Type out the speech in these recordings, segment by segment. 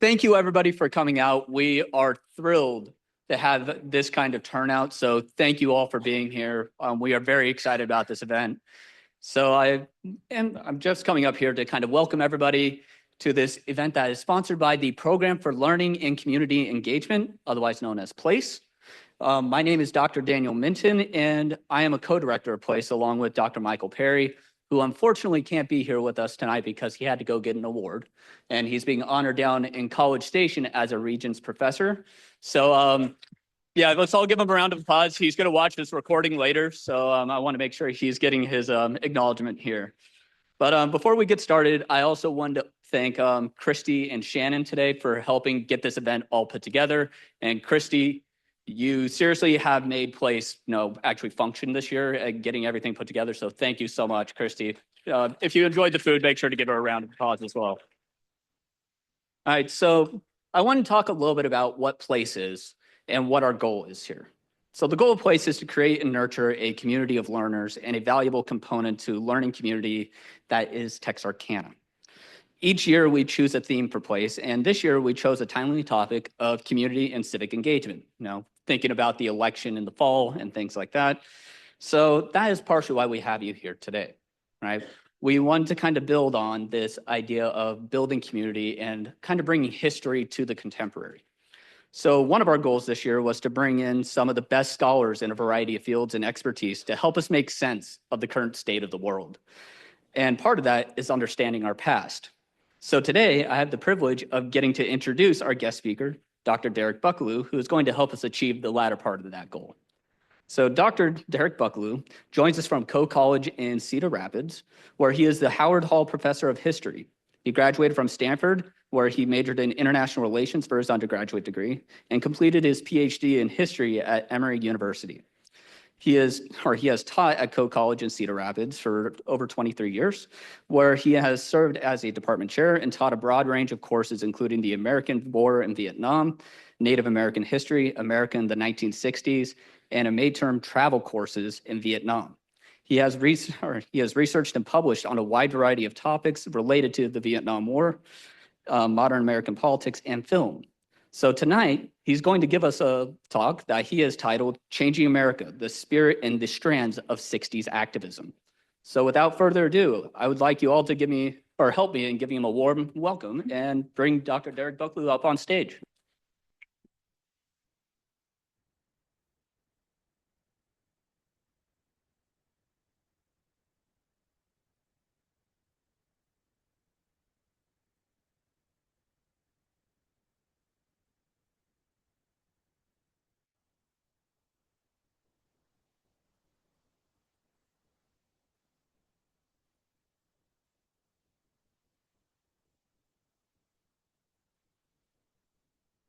Thank you, everybody, for coming out. We are thrilled to have this kind of turnout. So thank you all for being here. We are very excited about this event. I'm just coming up here to kind of welcome everybody to this event that is sponsored by the Program for Learning and Community Engagement, otherwise known as PLACE. My name is Dr. Daniel Minton, and I am a co-director of PLACE along with Dr. Michael Perry, who unfortunately can't be here with us tonight because he had to go get an award. And he's being honored down in College Station as a Regents professor. So yeah, let's all give him a round of applause. He's going to watch this recording later, so I want to make sure he's getting his acknowledgement here. But before we get started, I also wanted to thank Christy and Shannon today for helping get this event all put together. And Christy, you seriously have made PLACE, actually function this year and getting everything put together. So thank you so much, Christy. If you enjoyed the food, make sure to give her a round of applause as well. All right, so I want to talk a little bit about what PLACE is and what our goal is here. So the goal of PLACE is to create and nurture a community of learners and a valuable component to learning community that is Texarkana. Each year we choose a theme for PLACE, and this year we chose a timely topic of community and civic engagement, thinking about the election in the fall and things like that. So that is partially why we have you here today, right? We wanted to kind of build on this idea of building community and kind of bringing history to the contemporary. So one of our goals this year was to bring in some of the best scholars in a variety of fields and expertise to help us make sense of the current state of the world. And part of that is understanding our past. So today I have the privilege of getting to introduce our guest speaker, Dr. Derek Buckaloo, who is going to help us achieve the latter part of that goal. So Dr. Derek Buckaloo joins us from Coe College in Cedar Rapids, where he is the Howard Hall Professor of History. He graduated from Stanford, where he majored in international relations for his undergraduate degree and completed his Ph.D. in history at Emory University. He has taught at Coe College in Cedar Rapids for over 23 years, where he has served as a department chair and taught a broad range of courses, including the American War in Vietnam, Native American history, America in the 1960s, and a May-term travel courses in Vietnam. He has researched and published on a wide variety of topics related to the Vietnam War, modern American politics, and film. So tonight, he's going to give us a talk that he has titled Changing America, the Spirit and the Strands of 60s Activism. So without further ado, I would like you all to help me in giving him a warm welcome and bring Dr. Derek Buckaloo up on stage.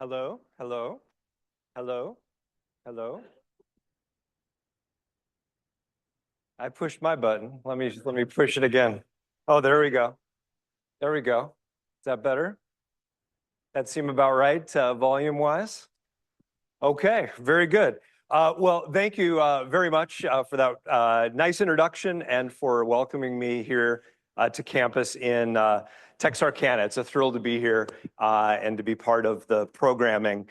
Hello, hello, hello, hello. I pushed my button. Let me push it again. Oh, there we go. There we go. Is that better? That seem about right, volume-wise? Okay, very good. Well, thank you very much for that nice introduction and for welcoming me here to campus in Texarkana. It's a thrill to be here and to be part of the programming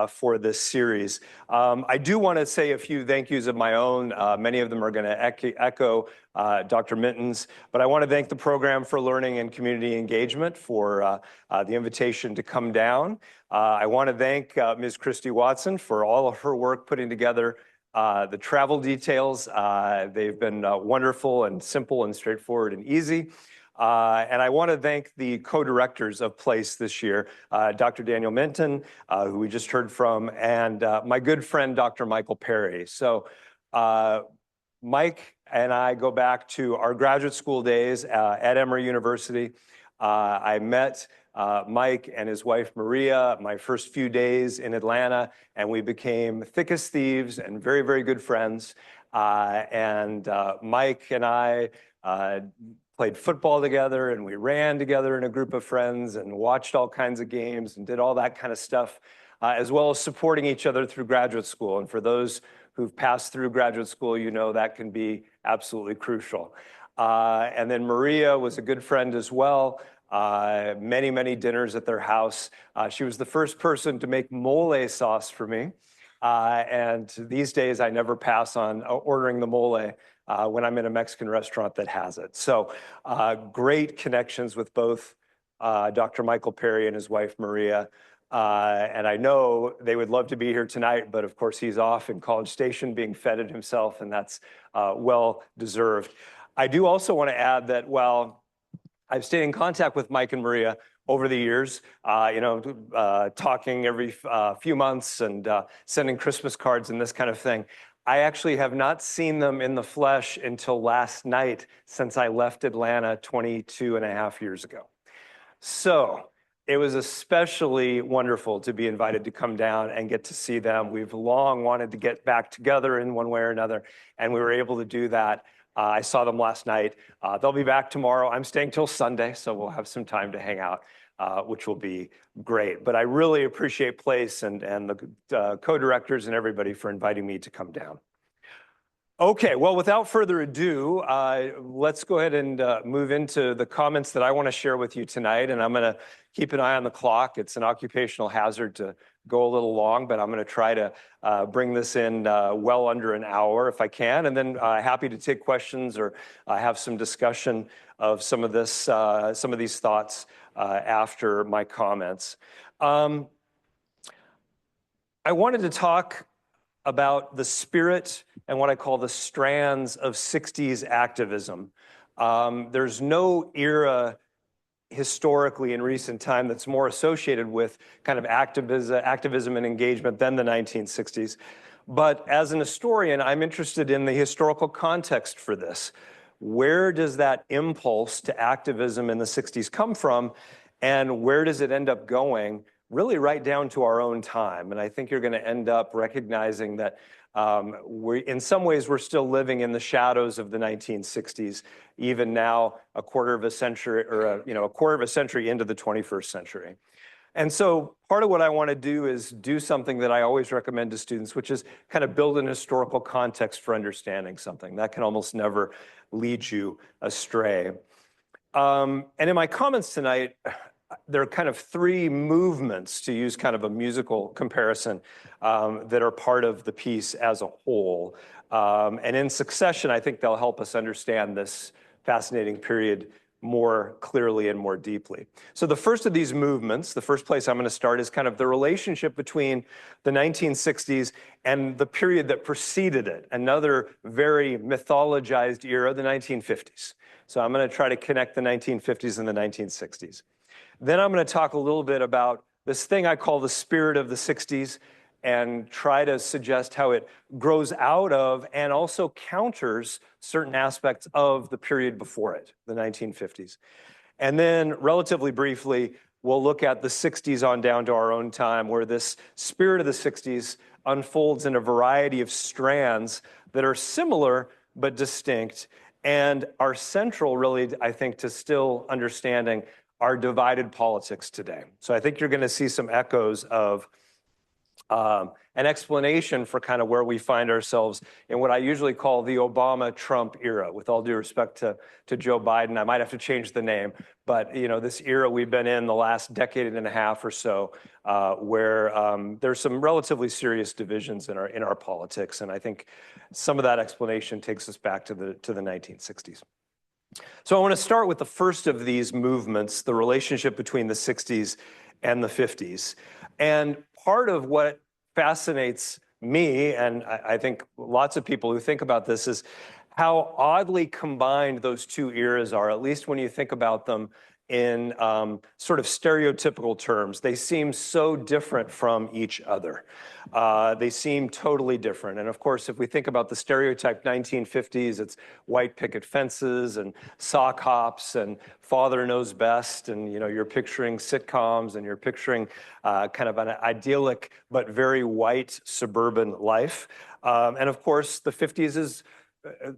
for this series. I do want to say a few thank yous of my own. Many of them are going to echo Dr. Minton's, but I want to thank the Program for Learning and Community Engagement for the invitation to come down. I want to thank Ms. Christy Watson for all of her work putting together the travel details. They've been wonderful and simple and straightforward and easy. And I want to thank the co-directors of PLACE this year, Dr. Daniel Minton, who we just heard from, and my good friend, Dr. Michael Perry. So Mike and I go back to our graduate school days at Emory University. I met Mike and his wife, Maria, my first few days in Atlanta, and we became thick as thieves and very, very good friends. Mike and I played football together, and we ran together in a group of friends and watched all kinds of games and did all that kind of stuff, as well as supporting each other through graduate school. And for those who've passed through graduate school, you know that can be absolutely crucial. And then Maria was a good friend as well. many, many dinners at their house. She was the first person to make mole sauce for me. And these days, I never pass on ordering the mole when I'm in a Mexican restaurant that has it. So great connections with both Dr. Michael Perry and his wife, Maria. And I know they would love to be here tonight, but of course he's off in College Station being feted himself, and that's well deserved. I do also want to add that while I've stayed in contact with Mike and Maria over the years, talking every few months and sending Christmas cards and this kind of thing, I actually have not seen them in the flesh until last night since I left Atlanta 22 and a half years ago. So it was especially wonderful to be invited to come down and get to see them. We've long wanted to get back together in one way or another, and we were able to do that. I saw them last night. They'll be back tomorrow. I'm staying till Sunday, so we'll have some time to hang out, which will be great. But I really appreciate Place and the co-directors and everybody for inviting me to come down. Okay, well, without further ado, let's go ahead and move into the comments that I want to share with you tonight. And I'm going to keep an eye on the clock. It's an occupational hazard to go a little long, but I'm going to try to bring this in well under an hour if I can. And then happy to take questions or have some discussion of some of these thoughts after my comments. I wanted to talk about the spirit and what I call the strands of 60s activism. There's no era historically in recent time that's more associated with kind of activism and engagement than the 1960s. But as an historian, I'm interested in the historical context for this. Where does that impulse to activism in the 60s come from, and where does it end up going? Really right down to our own time. And I think you're going to end up recognizing that in some ways we're still living in the shadows of the 1960s, even now a quarter of a century into the 21st century. And so part of what I want to do is do something that I always recommend to students, which is kind of build an historical context for understanding something. That can almost never lead you astray. And in my comments tonight, there are kind of three movements, to use kind of a musical comparison, that are part of the piece as a whole. And in succession, I think they'll help us understand this fascinating period more clearly and more deeply. So the first of these movements, the first place I'm going to start, is kind of the relationship between the 1960s and the period that preceded it, another very mythologized era, the 1950s. So I'm going to try to connect the 1950s and the 1960s. Then I'm going to talk a little bit about this thing I call the spirit of the 60s and try to suggest how it grows out of and also counters certain aspects of the period before it, the 1950s. And then relatively briefly, we'll look at the 60s on down to our own time, where this spirit of the 60s unfolds in a variety of strands that are similar but distinct and are central, really, I think, to still understanding our divided politics today. So I think you're going to see some echoes of an explanation for kind of where we find ourselves in what I usually call the Obama-Trump era. With all due respect to Joe Biden, I might have to change the name, but this era we've been in the last decade and a half or so, where there's some relatively serious divisions in our politics, and I think some of that explanation takes us back to the 1960s. So I want to start with the first of these movements, the relationship between the 60s and the 50s. And part of what fascinates me, and I think lots of people who think about this, is how oddly combined those two eras are, at least when you think about them in sort of stereotypical terms. They seem so different from each other. They seem totally different. And of course, if we think about the stereotype 1950s, it's white picket fences and sock hops and father knows best. And you're picturing sitcoms and you're picturing kind of an idyllic but very white suburban life. And of course, the 50s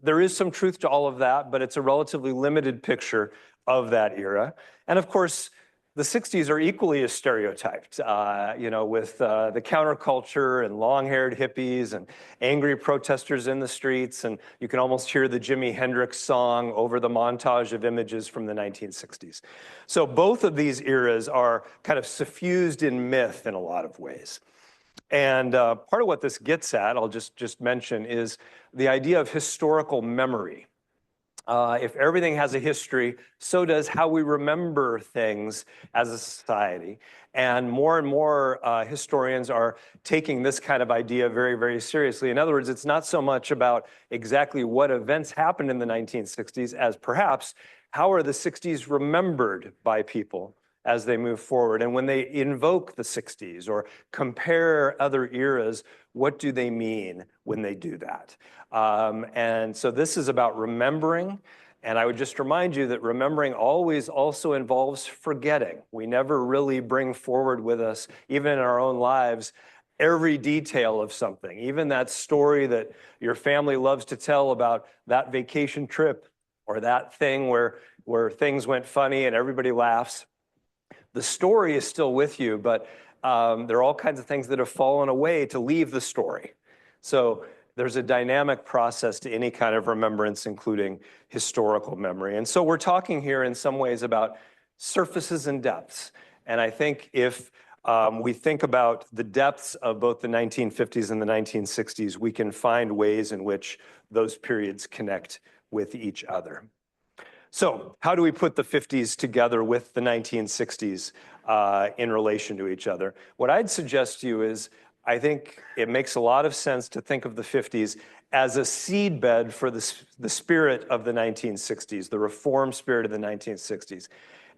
there is some truth to all of that, but it's a relatively limited picture of that era. And of course, the 60s are equally as stereotyped, with the counterculture and long-haired hippies and angry protesters in the streets. And you can almost hear the Jimi Hendrix song over the montage of images from the 1960s. So both of these eras are kind of suffused in myth in a lot of ways. And part of what this gets at, I'll just mention, is the idea of historical memory. If everything has a history, so does how we remember things as a society. And more historians are taking this kind of idea very, very seriously. In other words, it's not so much about exactly what events happened in the 1960s as perhaps how are the 60s remembered by people as they move forward. And when they invoke the 60s or compare other eras, what do they mean when they do that? And so this is about remembering. And I would just remind you that remembering always also involves forgetting. We never really bring forward with us, even in our own lives, every detail of something, even that story that your family loves to tell about that vacation trip or that thing where things went funny and everybody laughs. The story is still with you, but there are all kinds of things that have fallen away to leave the story. So there's a dynamic process to any kind of remembrance, including historical memory. And so we're talking here in some ways about surfaces and depths. And I think if we think about the depths of both the 1950s and the 1960s, we can find ways in which those periods connect with each other. So how do we put the 50s together with the 1960s in relation to each other? What I'd suggest to you is I think it makes a lot of sense to think of the 50s as a seedbed for the spirit of the 1960s, the reform spirit of the 1960s.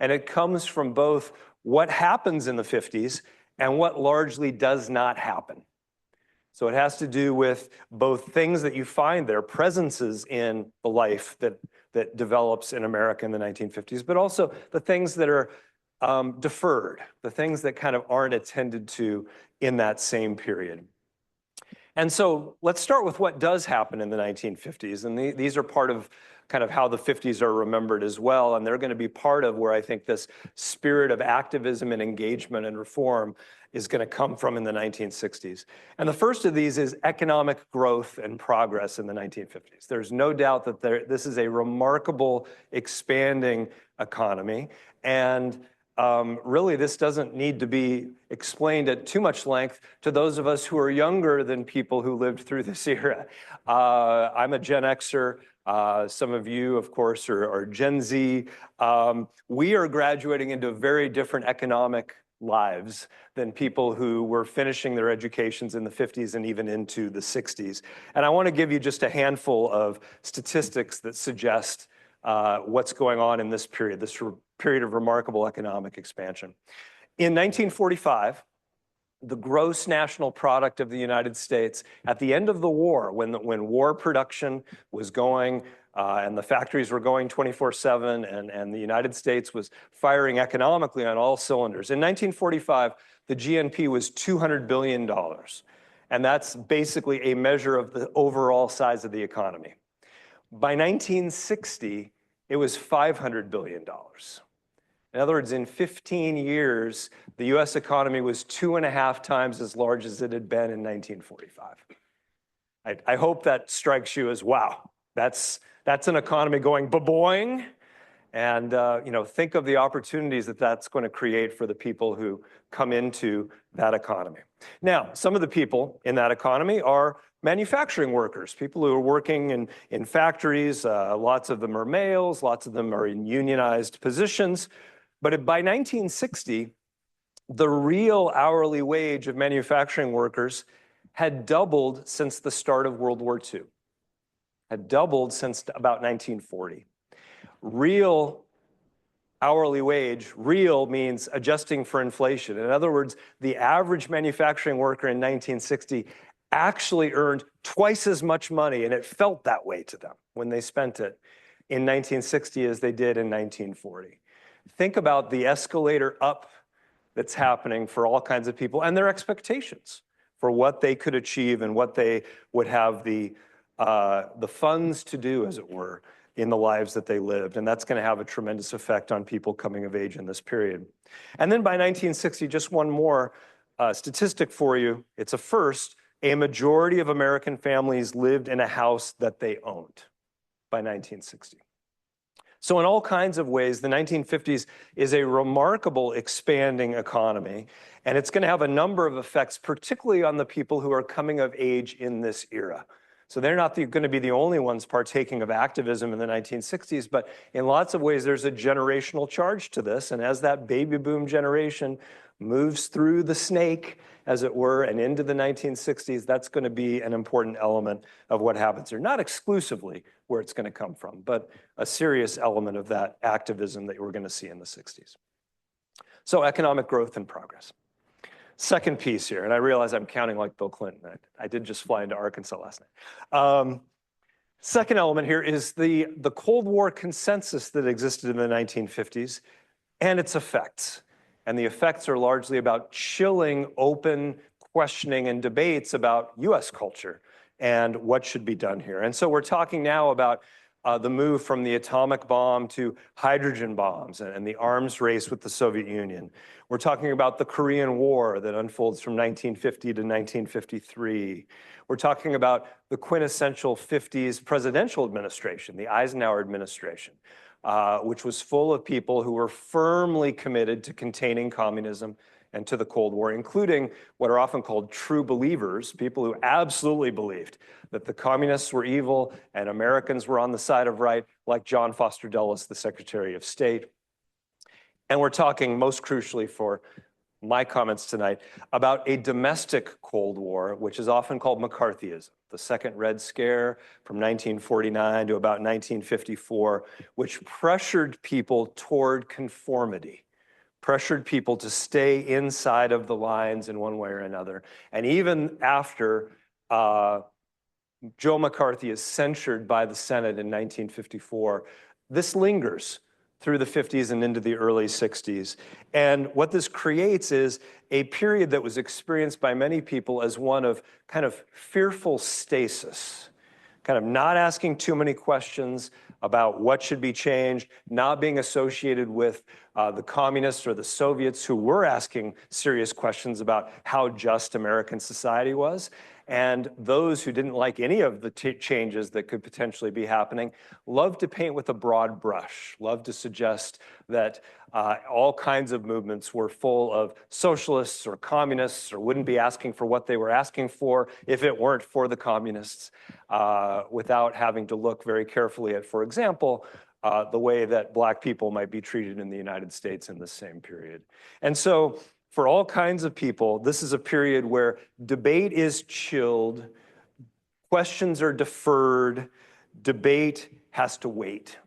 And it comes from both what happens in the 50s and what largely does not happen. So it has to do with both things that you find there, presences in the life that develops in America in the 1950s, but also the things that are deferred, the things that kind of aren't attended to in that same period. And so let's start with what does happen in the 1950s. And these are part of kind of how the 50s are remembered as well. And they're going to be part of where I think this spirit of activism and engagement and reform is going to come from in the 1960s. And the first of these is economic growth and progress in the 1950s. There's no doubt that this is a remarkable, expanding economy. And really, this doesn't need to be explained at too much length to those of us who are younger than people who lived through this era. I'm a Gen Xer. Some of you, of course, are Gen Z. We are graduating into very different economic lives than people who were finishing their educations in the 50s and even into the 60s. And I want to give you just a handful of statistics that suggest what's going on in this period, period of remarkable economic expansion. In 1945, the gross national product of the United States at the end of the war, when war production was going and the factories were going 24/7 and the United States was firing economically on all cylinders. In 1945, the GNP was $200 billion. And that's basically a measure of the overall size of the economy. By 1960, it was $500 billion. In other words, in 15 years, the US economy was 2.5 times as large as it had been in 1945. I hope that strikes you as, wow, that's an economy going ba-boing. And think of the opportunities that that's going to create for the people who come into that economy. Now, some of the people in that economy are manufacturing workers, people who are working in factories. Lots of them are males, lots of them are in unionized positions. But by 1960, the real hourly wage of manufacturing workers had doubled since the start of World War II, had doubled since about 1940. Real hourly wage, real means adjusting for inflation. In other words, the average manufacturing worker in 1960 actually earned twice as much money, and it felt that way to them when they spent it in 1960 as they did in 1940. Think about the escalator up that's happening for all kinds of people and their expectations for what they could achieve and what they would have the funds to do, as it were, in the lives that they lived. And that's going to have a tremendous effect on people coming of age in this period. And then by 1960, just one more statistic for you. It's a first. A majority of American families lived in a house that they owned by 1960. So in all kinds of ways, the 1950s is a remarkable expanding economy, and it's going to have a number of effects, particularly on the people who are coming of age in this era. So they're not going to be the only ones partaking of activism in the 1960s, but in lots of ways, there's a generational charge to this. And as that baby boom generation moves through the snake, as it were, and into the 1960s, that's going to be an important element of what happens here. Not exclusively where it's going to come from, but a serious element of that activism that we're going to see in the 60s. So economic growth and progress. Second piece here, and I realize I'm counting like Bill Clinton. I did just fly into Arkansas last night. Second element here is the Cold War consensus that existed in the 1950s and its effects. And the effects are largely about chilling open questioning and debates about US culture and what should be done here. And so we're talking now about the move from the atomic bomb to hydrogen bombs and the arms race with the Soviet Union. We're talking about the Korean War that unfolds from 1950 to 1953. We're talking about the quintessential 50s presidential administration, the Eisenhower administration, which was full of people who were firmly committed to containing communism and to the Cold War, including what are often called true believers, people who absolutely believed that the communists were evil and Americans were on the side of right, like John Foster Dulles, the Secretary of State. And we're talking, most crucially for my comments tonight, about a domestic Cold War, which is often called McCarthyism, the Second Red Scare from 1949 to about 1954, which pressured people toward conformity, pressured people to stay inside of the lines in one way or another. And even after Joe McCarthy is censured by the Senate in 1954, this lingers through the 50s and into the early 60s. And what this creates is a period that was experienced by many people as one of kind of fearful stasis, kind of not asking too many questions about what should be changed, not being associated with the communists or the Soviets who were asking serious questions about how just American society was. And those who didn't like any of the changes that could potentially be happening loved to paint with a broad brush, loved to suggest that all kinds of movements were full of socialists or communists or wouldn't be asking for what they were asking for if it weren't for the communists, without having to look very carefully at, for example, the way that Black people might be treated in the United States in the same period. And so for all kinds of people, this is a period where debate is chilled, questions are deferred, debate has to wait.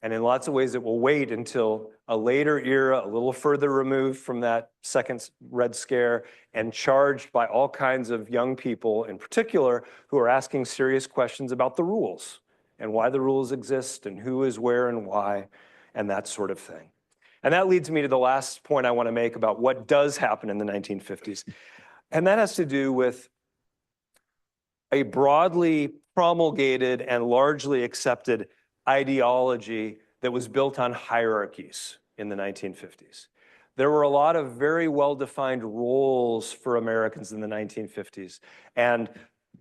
And in lots of ways, it will wait until a later era, a little further removed from that second Red Scare, and charged by all kinds of young people in particular who are asking serious questions about the rules and why the rules exist and who is where and why and that sort of thing. And that leads me to the last point I want to make about what does happen in the 1950s. And that has to do with a broadly promulgated and largely accepted ideology that was built on hierarchies in the 1950s. There were a lot of very well-defined roles for Americans in the 1950s. And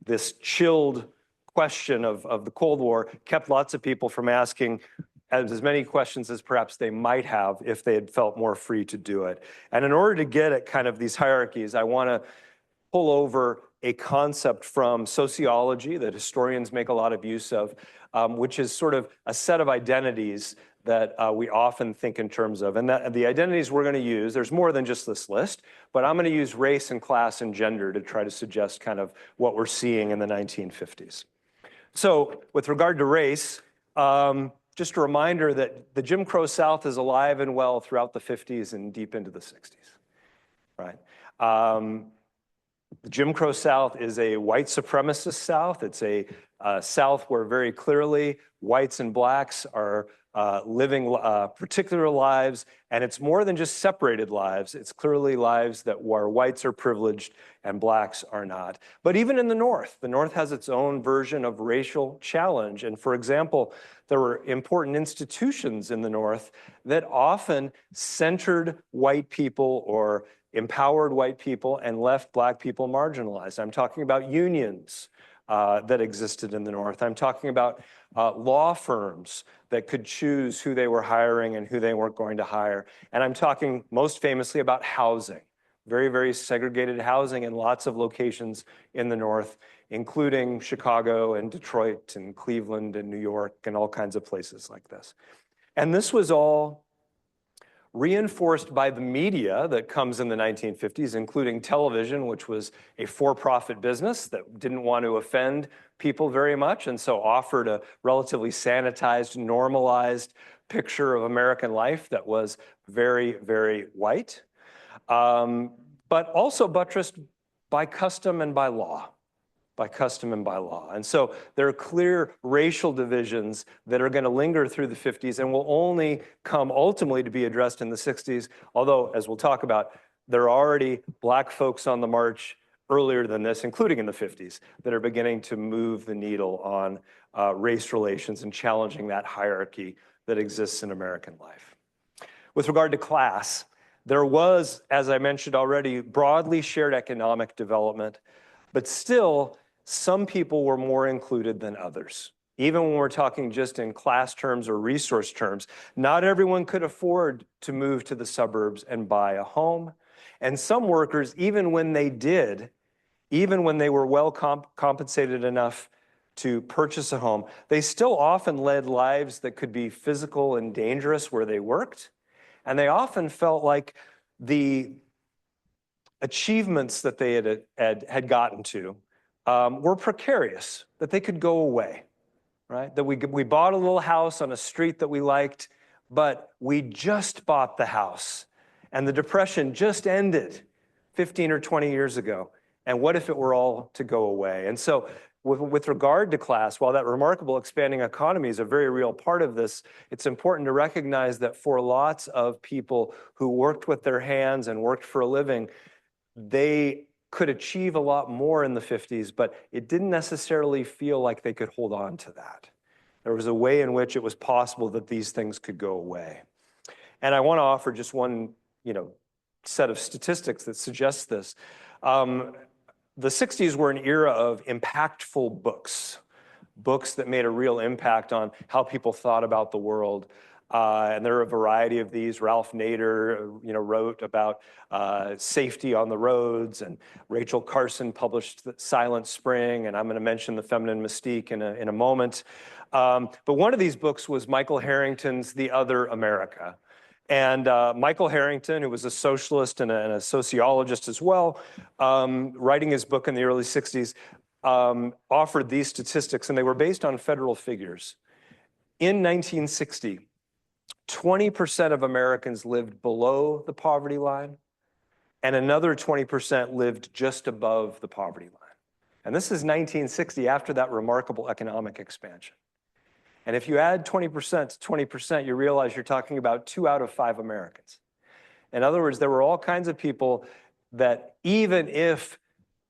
this chilled question of the Cold War kept lots of people from asking as many questions as perhaps they might have if they had felt more free to do it. And in order to get at kind of these hierarchies, I want to pull over a concept from sociology that historians make a lot of use of, which is sort of a set of identities that we often think in terms of. And that, the identities we're going to use, there's more than just this list, but I'm going to use race and class and gender to try to suggest kind of what we're seeing in the 1950s. So with regard to race, just a reminder that the Jim Crow South is alive and well throughout the 50s and deep into the 60s, right? The Jim Crow South is a white supremacist South. It's a South where very clearly whites and blacks are living particular lives, and it's more than just separated lives. It's clearly lives where whites are privileged and blacks are not. But even in the North has its own version of racial challenge. And for example, there were important institutions in the North that often centered white people or empowered white people and left black people marginalized. I'm talking about unions that existed in the North. I'm talking about law firms that could choose who they were hiring and who they weren't going to hire. And I'm talking most famously about housing, very, very segregated housing in lots of locations in the North, including Chicago and Detroit and Cleveland and New York and all kinds of places like this. And this was all reinforced by the media that comes in the 1950s, including television, which was a for-profit business that didn't want to offend people very much, and so offered a relatively sanitized, normalized picture of American life that was very, very white, but also buttressed by custom and by law. And so there are clear racial divisions that are going to linger through the 50s and will only come ultimately to be addressed in the 60s, although, as we'll talk about, there are already black folks on the march earlier than this, including in the 50s, that are beginning to move the needle on race relations and challenging that hierarchy that exists in American life. With regard to class, there was, as I mentioned already, broadly shared economic development, but still, some people were more included than others. Even when we're talking just in class terms or resource terms, not everyone could afford to move to the suburbs and buy a home. And some workers, even when they did, even when they were well compensated enough to purchase a home, they still often led lives that could be physical and dangerous where they worked. And they often felt like the achievements that they had gotten to were precarious, that they could go away, right? That we bought a little house on a street that we liked, but we just bought the house, and the Depression just ended 15 or 20 years ago, and what if it were all to go away? And so with regard to class, while that remarkable expanding economy is a very real part of this, it's important to recognize that for lots of people who worked with their hands and worked for a living, they could achieve a lot more in the 50s, but it didn't necessarily feel like they could hold on to that. There was a way in which it was possible that these things could go away. And I want to offer just one, set of statistics that suggests this. The 60s were an era of impactful books that made a real impact on how people thought about the world. And there are a variety of these. Ralph Nader, wrote about safety on the roads, and Rachel Carson published Silent Spring, and I'm going to mention The Feminine Mystique in a moment. But one of these books was Michael Harrington's The Other America. And Michael Harrington, who was a socialist and a sociologist as well, writing his book in the early 60s, offered these statistics, and they were based on federal figures. In 1960, 20% of Americans lived below the poverty line, and another 20% lived just above the poverty line. And this is 1960, after that remarkable economic expansion. And if you add 20% to 20%, you realize you're talking about 2 out of 5 Americans. In other words, there were all kinds of people that, even if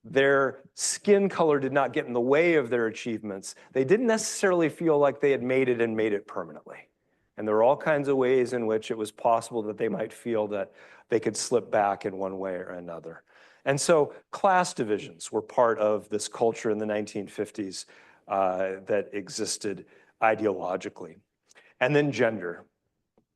their skin color did not get in the way of their achievements, they didn't necessarily feel like they had made it and made it permanently. And there were all kinds of ways in which it was possible that they might feel that they could slip back in one way or another. And so class divisions were part of this culture in the 1950s that existed ideologically. And then gender,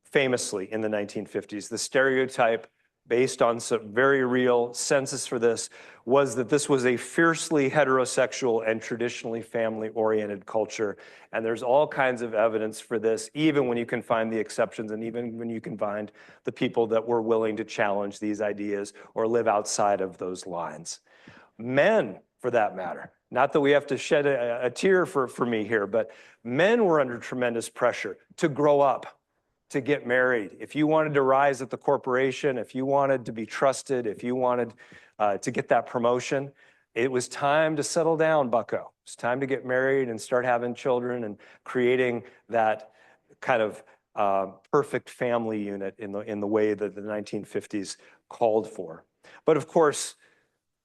famously in the 1950s, the stereotype based on some very real census for this was that this was a fiercely heterosexual and traditionally family-oriented culture. And there's all kinds of evidence for this, even when you can find the exceptions and even when you can find the people that were willing to challenge these ideas or live outside of those lines. Men, for that matter, not that we have to shed a tear for me here, but men were under tremendous pressure to grow up, to get married. If you wanted to rise at the corporation, if you wanted to be trusted, if you wanted to get that promotion, it was time to settle down, bucko. It's time to get married and start having children and creating that kind of perfect family unit in the way that the 1950s called for. But of course,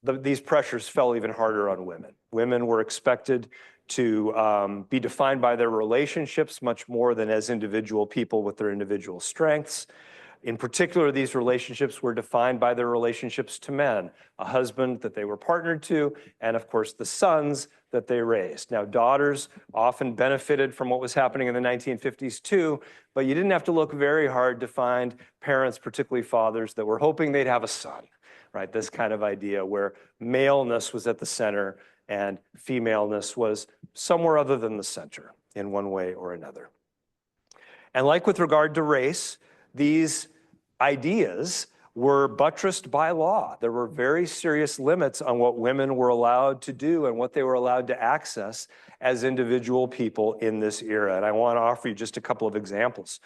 these pressures fell even harder on women. Women were expected to be defined by their relationships much more than as individual people with their individual strengths. In particular, these relationships were defined by their relationships to men, a husband that they were partnered to, and of course the sons that they raised. Now, daughters often benefited from what was happening in the 1950s too, but you didn't have to look very hard to find parents, particularly fathers, that were hoping they'd have a son, right? This kind of idea where maleness was at the center and femaleness was somewhere other than the center in one way or another. And like with regard to race, these ideas were buttressed by law. There were very serious limits on what women were allowed to do and what they were allowed to access as individual people in this era. And I want to offer you just a couple of examples.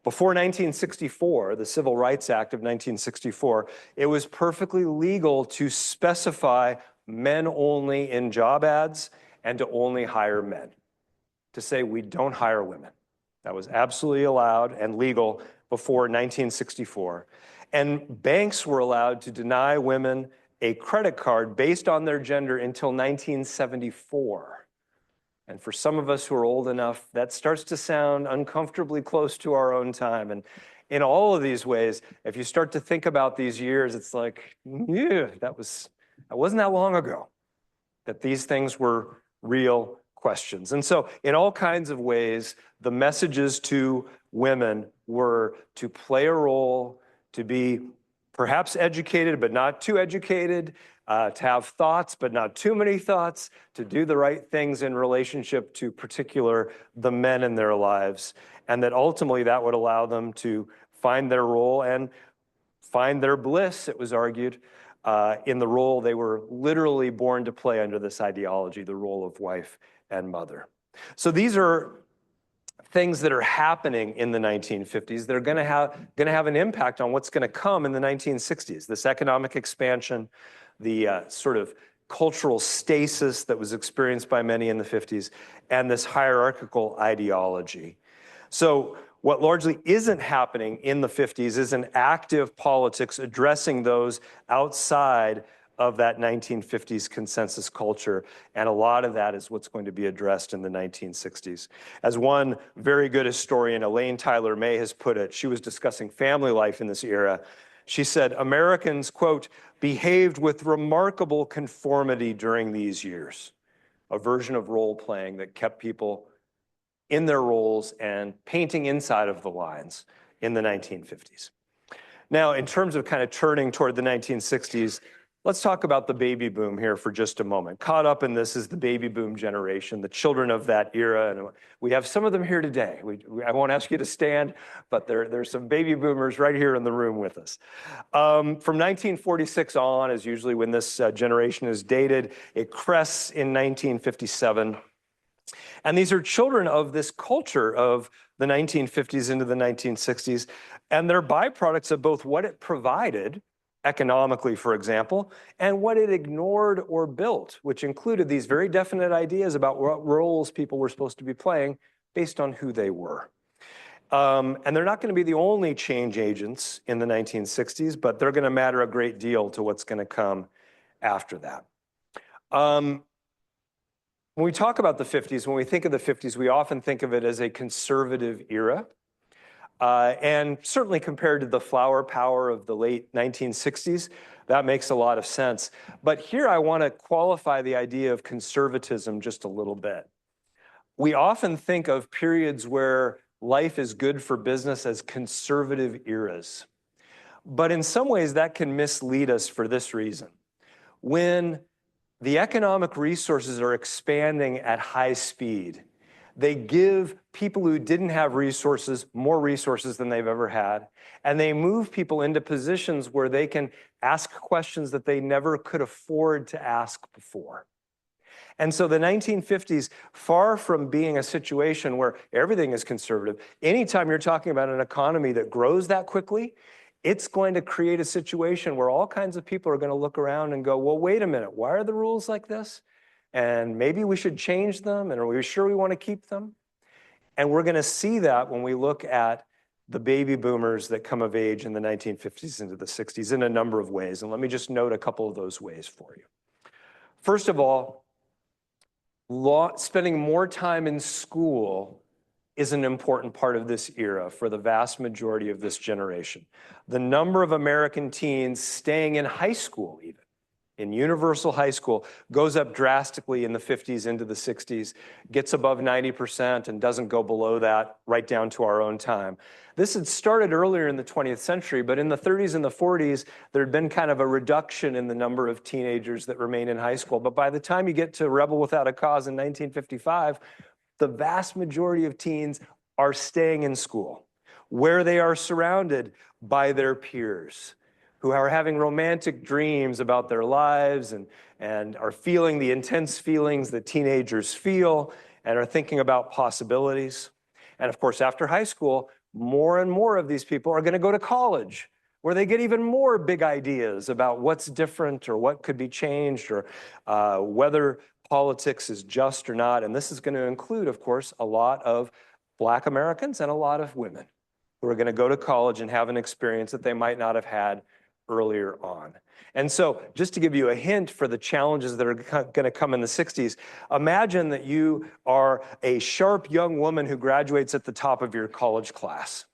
Before 1964, the Civil Rights Act of 1964, it was perfectly legal to specify men only in job ads and to only hire men, to say we don't hire women. That was absolutely allowed and legal before 1964. And banks were allowed to deny women a credit card based on their gender until 1974. And for some of us who are old enough, that starts to sound uncomfortably close to our own time. And in all of these ways, if you start to think about these years, it's like, yeah, that wasn't that long ago that these things were real questions. And so in all kinds of ways, the messages to women were to play a role, to be perhaps educated, but not too educated, to have thoughts, but not too many thoughts, to do the right things in relationship to the men in their lives, and that ultimately that would allow them to find their role and find their bliss, it was argued, in the role they were literally born to play under this ideology, the role of wife and mother. So these are things that are happening in the 1950s that are going to have an impact on what's going to come in the 1960s. This economic expansion, the sort of cultural stasis that was experienced by many in the 50s, and this hierarchical ideology. So what largely isn't happening in the 50s is an active politics addressing those outside of that 1950s consensus culture, and a lot of that is what's going to be addressed in the 1960s. As one very good historian, Elaine Tyler May, has put it, she was discussing family life in this era. She said, Americans, quote, behaved with remarkable conformity during these years, a version of role playing that kept people in their roles and painting inside of the lines in the 1950s. Now, in terms of kind of turning toward the 1960s, let's talk about the baby boom here for just a moment. Caught up in this is the baby boom generation, the children of that era. And we have some of them here today. I won't ask you to stand, but there's some baby boomers right here in the room with us. From 1946 on is usually when this generation is dated. It crests in 1957. And these are children of this culture of the 1950s into the 1960s. And they're byproducts of both what it provided, economically, for example, and what it ignored or built, which included these very definite ideas about what roles people were supposed to be playing based on who they were. And they're not going to be the only change agents in the 1960s, but they're going to matter a great deal to what's going to come after that. When we talk about the 50s, when we think of the 50s, we often think of it as a conservative era. And certainly compared to the flower power of the late 1960s, that makes a lot of sense. But here I want to qualify the idea of conservatism just a little bit. We often think of periods where life is good for business as conservative eras. But in some ways that can mislead us for this reason. When the economic resources are expanding at high speed, they give people who didn't have resources more resources than they've ever had, and they move people into positions where they can ask questions that they never could afford to ask before. And so the 1950s, far from being a situation where everything is conservative, anytime you're talking about an economy that grows that quickly, it's going to create a situation where all kinds of people are going to look around and go, well, wait a minute, why are the rules like this? And maybe we should change them, and are we sure we want to keep them? And we're going to see that when we look at the baby boomers that come of age in the 1950s into the 60s in a number of ways. And let me just note a couple of those ways for you. First of all, spending more time in school is an important part of this era for the vast majority of this generation. The number of American teens staying in high school, even in universal high school, goes up drastically in the 50s into the 60s, gets above 90% and doesn't go below that right down to our own time. This had started earlier in the 20th century, but in the 30s and the 40s, there had been kind of a reduction in the number of teenagers that remain in high school. But by the time you get to Rebel Without a Cause in 1955, the vast majority of teens are staying in school, where they are surrounded by their peers, who are having romantic dreams about their lives and are feeling the intense feelings that teenagers feel and are thinking about possibilities. And of course, after high school, more and more of these people are going to go to college, where they get even more big ideas about what's different or what could be changed or whether politics is just or not. And this is going to include, of course, a lot of Black Americans and a lot of women who are going to go to college and have an experience that they might not have had earlier on. And so just to give you a hint for the challenges that are going to come in the 60s, imagine that you are a sharp young woman who graduates at the top of your college class.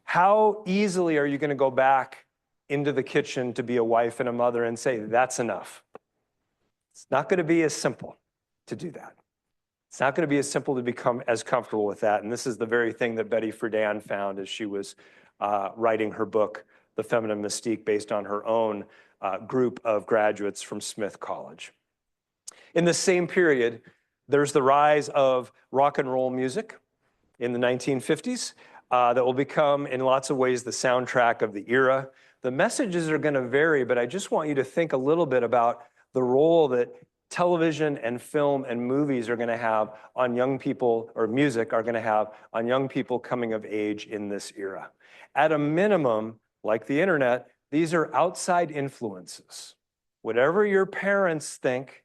How easily are you going to go back into the kitchen to be a wife and a mother and say, that's enough? It's not going to be as simple to do that. It's not going to be as simple to become as comfortable with that. And this is the very thing that Betty Friedan found as she was writing her book, The Feminine Mystique, based on her own group of graduates from Smith College. In the same period, there's the rise of rock and roll music in the 1950s that will become, in lots of ways, the soundtrack of the era. The messages are going to vary, but I just want you to think a little bit about the role that television and film and movies are going to have on young people, or music are going to have on young people coming of age in this era. At a minimum, like the internet, these are outside influences. Whatever your parents think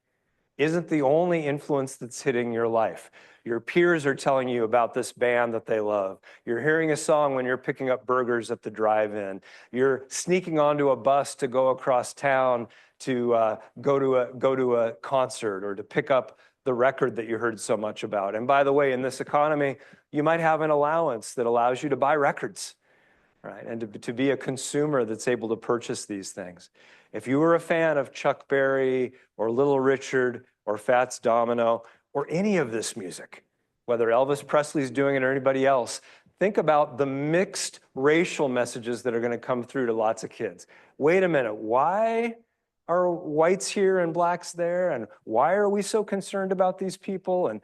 isn't the only influence that's hitting your life. Your peers are telling you about this band that they love. You're hearing a song when you're picking up burgers at the drive-in. You're sneaking onto a bus to go across town to go to a concert or to pick up the record that you heard so much about. And by the way, in this economy, you might have an allowance that allows you to buy records, right? And to be a consumer that's able to purchase these things. If you were a fan of Chuck Berry or Little Richard or Fats Domino or any of this music, whether Elvis Presley's doing it or anybody else, think about the mixed racial messages that are going to come through to lots of kids. Wait a minute, why are whites here and blacks there? And why are we so concerned about these people? And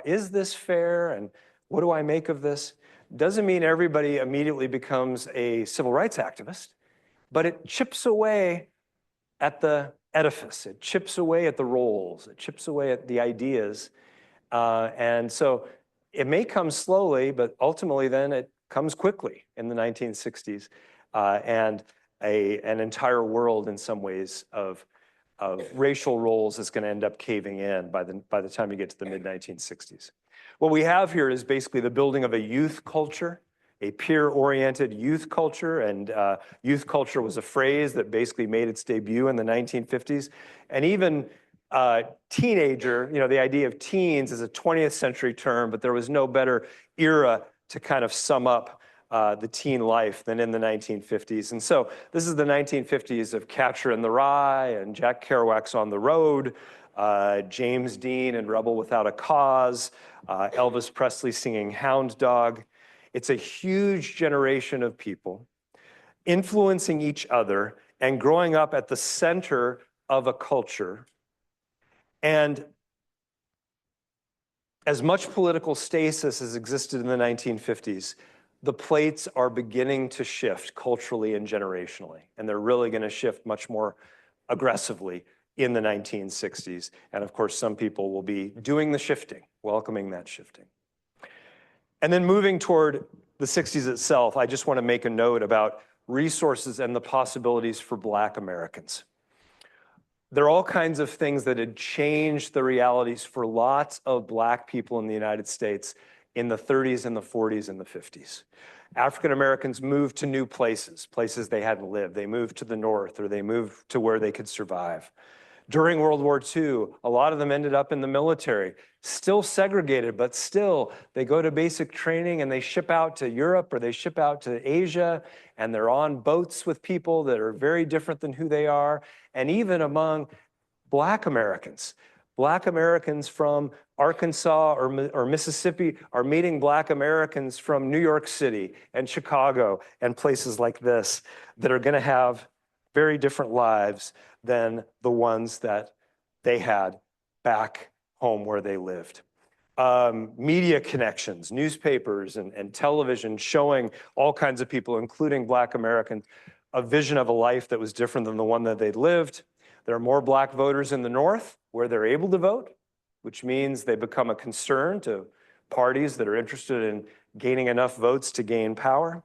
is this fair? And what do I make of this? Doesn't mean everybody immediately becomes a civil rights activist, but it chips away at the edifice. It chips away at the roles. It chips away at the ideas. And so it may come slowly, but ultimately then it comes quickly in the 1960s. And an entire world in some ways of racial roles is going to end up caving in by the time you get to the mid-1960s. What we have here is basically the building of a youth culture, a peer-oriented youth culture, and youth culture was a phrase that basically made its debut in the 1950s. And even teenager, the idea of teens is a 20th century term, but there was no better era to kind of sum up the teen life than in the 1950s. And so this is the 1950s of Catcher in the Rye and Jack Kerouac's On the Road, James Dean and Rebel Without a Cause, Elvis Presley singing Hound Dog. It's a huge generation of people influencing each other and growing up at the center of a culture. And as much political stasis has existed in the 1950s, the plates are beginning to shift culturally and generationally, and they're really going to shift much more aggressively in the 1960s. And of course, some people will be doing the shifting, welcoming that shifting. And then moving toward the 60s itself, I just want to make a note about resources and the possibilities for Black Americans. There are all kinds of things that had changed the realities for lots of Black people in the United States in the 30s and the 40s and the 50s. African Americans moved to new places, places they hadn't lived. They moved to the north, or they moved to where they could survive. During World War II, a lot of them ended up in the military, still segregated, but still they go to basic training and they ship out to Europe or they ship out to Asia, and they're on boats with people that are very different than who they are. And even among Black Americans from Arkansas or Mississippi are meeting Black Americans from New York City and Chicago and places like this that are going to have very different lives than the ones that they had back home where they lived. Media connections, newspapers and television showing all kinds of people, including Black Americans, a vision of a life that was different than the one that they'd lived. There are more Black voters in the North where they're able to vote, which means they become a concern to parties that are interested in gaining enough votes to gain power.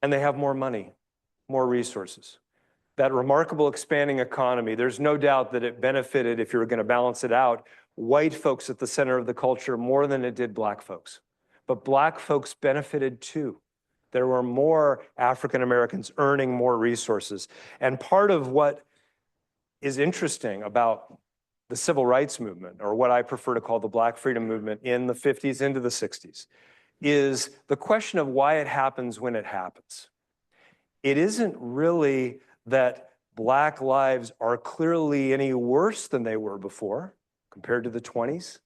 And they have more money, more resources. That remarkable expanding economy, there's no doubt that it benefited, if you were going to balance it out, white folks at the center of the culture more than it did Black folks. But Black folks benefited too. There were more African Americans earning more resources. And part of what is interesting about the civil rights movement, or what I prefer to call the Black freedom movement in the 50s into the 60s, is the question of why it happens when it happens. It isn't really that Black lives are clearly any worse than they were before, compared to the 20s,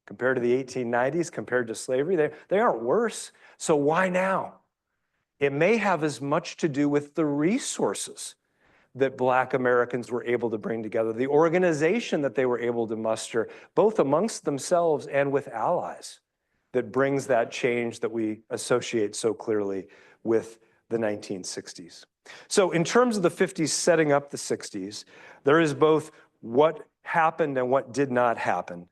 compared to the 1890s, compared to slavery. They aren't worse. So why now? It may have as much to do with the resources that Black Americans were able to bring together, the organization that they were able to muster, both amongst themselves and with allies, that brings that change that we associate so clearly with the 1960s. So in terms of the 50s setting up the 60s, there is both what happened and what did not happen.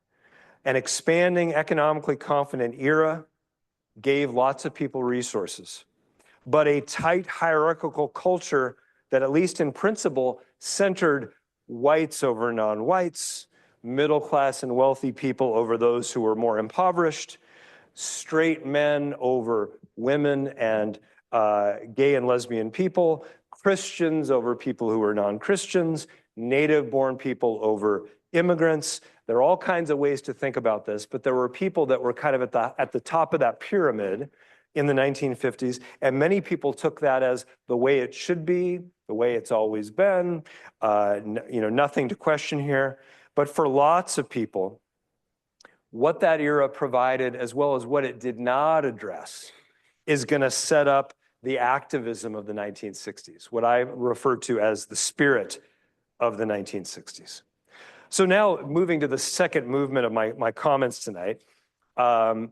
An expanding, economically confident era gave lots of people resources, but a tight hierarchical culture that, at least in principle, centered whites over non-whites, middle class and wealthy people over those who were more impoverished, straight men over women and gay and lesbian people, Christians over people who were non-Christians, native-born people over immigrants. There are all kinds of ways to think about this, but there were people that were kind of at the top of that pyramid in the 1950s, and many people took that as the way it should be, the way it's always been, nothing to question here. But for lots of people, what that era provided, as well as what it did not address, is going to set up the activism of the 1960s, what I refer to as the spirit of the 1960s. So now moving to the second movement of my comments tonight. Let's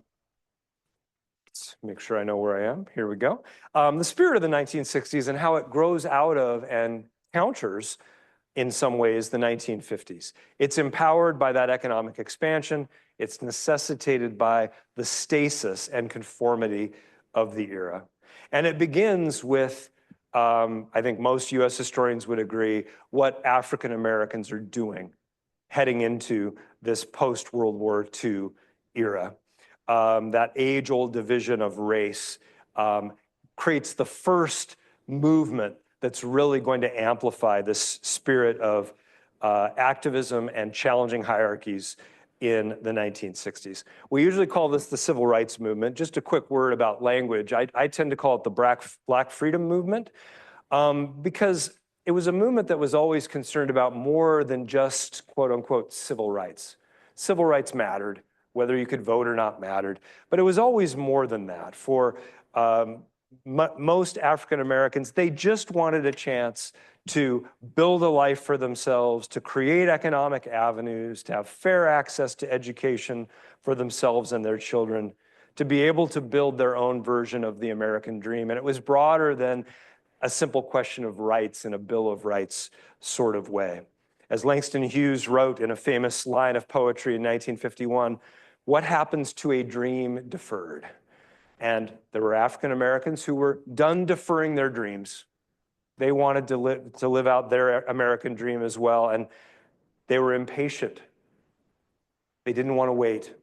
make sure I know where I am. Here we go. The spirit of the 1960s and how it grows out of and counters, in some ways, the 1950s. It's empowered by that economic expansion. It's necessitated by the stasis and conformity of the era. And it begins with, I think most US historians would agree, what African Americans are doing heading into this post-World War II era. That age-old division of race creates the first movement that's really going to amplify this spirit of activism and challenging hierarchies in the 1960s. We usually call this the civil rights movement. Just a quick word about language. I tend to call it the Black freedom movement because it was a movement that was always concerned about more than just quote unquote civil rights. Civil rights mattered, whether you could vote or not mattered, but it was always more than that. For most African Americans, they just wanted a chance to build a life for themselves, to create economic avenues, to have fair access to education for themselves and their children, to be able to build their own version of the American dream. And it was broader than a simple question of rights in a Bill of Rights sort of way. As Langston Hughes wrote in a famous line of poetry in 1951, "What happens to a dream deferred?" And there were African Americans who were done deferring their dreams. They wanted to live out their American dream as well, and they were impatient They didn't want to wait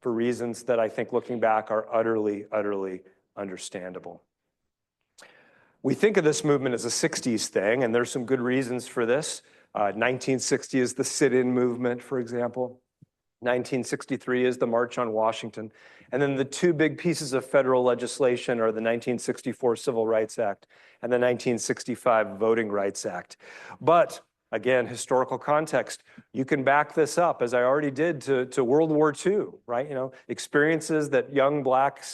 for reasons that I think looking back are utterly, utterly understandable. We think of this movement as a 60s thing, and there's some good reasons for this. 1960 is the sit-in movement, for example. 1963 is the March on Washington. And then the two big pieces of federal legislation are the 1964 Civil Rights Act and the 1965 Voting Rights Act. But again, historical context, you can back this up, as I already did, to World War II, right? You know, experiences that young Black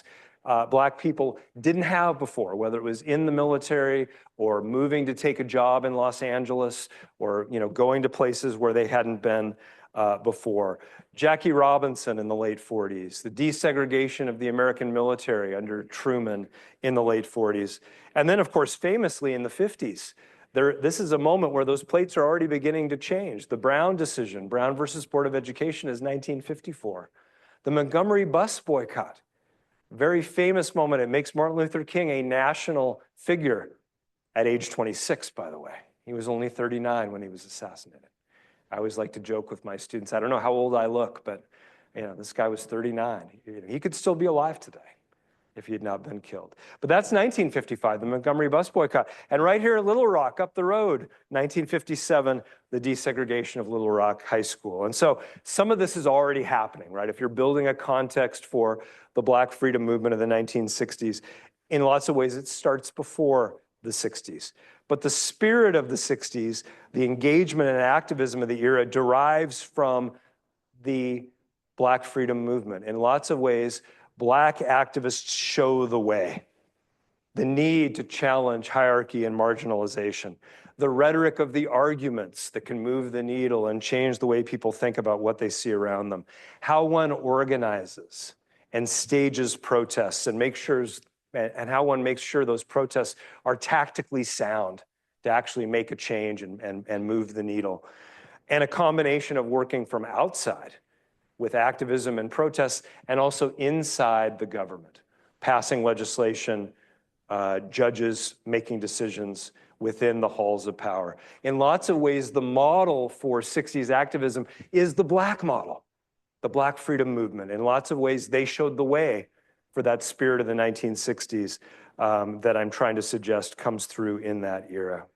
people didn't have before, whether it was in the military or moving to take a job in Los Angeles or, you know, going to places where they hadn't been before. Jackie Robinson in the late 40s, the desegregation of the American military under Truman in the late 40s. And then, of course, famously in the 50s, this is a moment where those plates are already beginning to change. The Brown decision, Brown versus Board of Education, is 1954. The Montgomery bus boycott, very famous moment. It makes Martin Luther King a national figure at age 26, by the way. He was only 39 when he was assassinated. I always like to joke with my students, I don't know how old I look, but you know, this guy was 39. He could still be alive today if he had not been killed. But that's 1955, the Montgomery bus boycott. And right here at Little Rock, up the road, 1957, the desegregation of Little Rock High School. And so some of this is already happening, right? If you're building a context for the Black freedom movement of the 1960s, in lots of ways it starts before the 60s. But the spirit of the 60s, the engagement and activism of the era derives from the Black freedom movement. In lots of ways, Black activists show the way. The need to challenge hierarchy and marginalization. The rhetoric of the arguments that can move the needle and change the way people think about what they see around them. How one organizes and stages protests and how one makes sure those protests are tactically sound to actually make a change and move the needle. And a combination of working from outside with activism and protests and also inside the government, passing legislation, judges making decisions within the halls of power. In lots of ways, the model for 60s activism is the Black model, the Black freedom movement. In lots of ways, they showed the way for that spirit of the 1960s that I'm trying to suggest comes through in that era.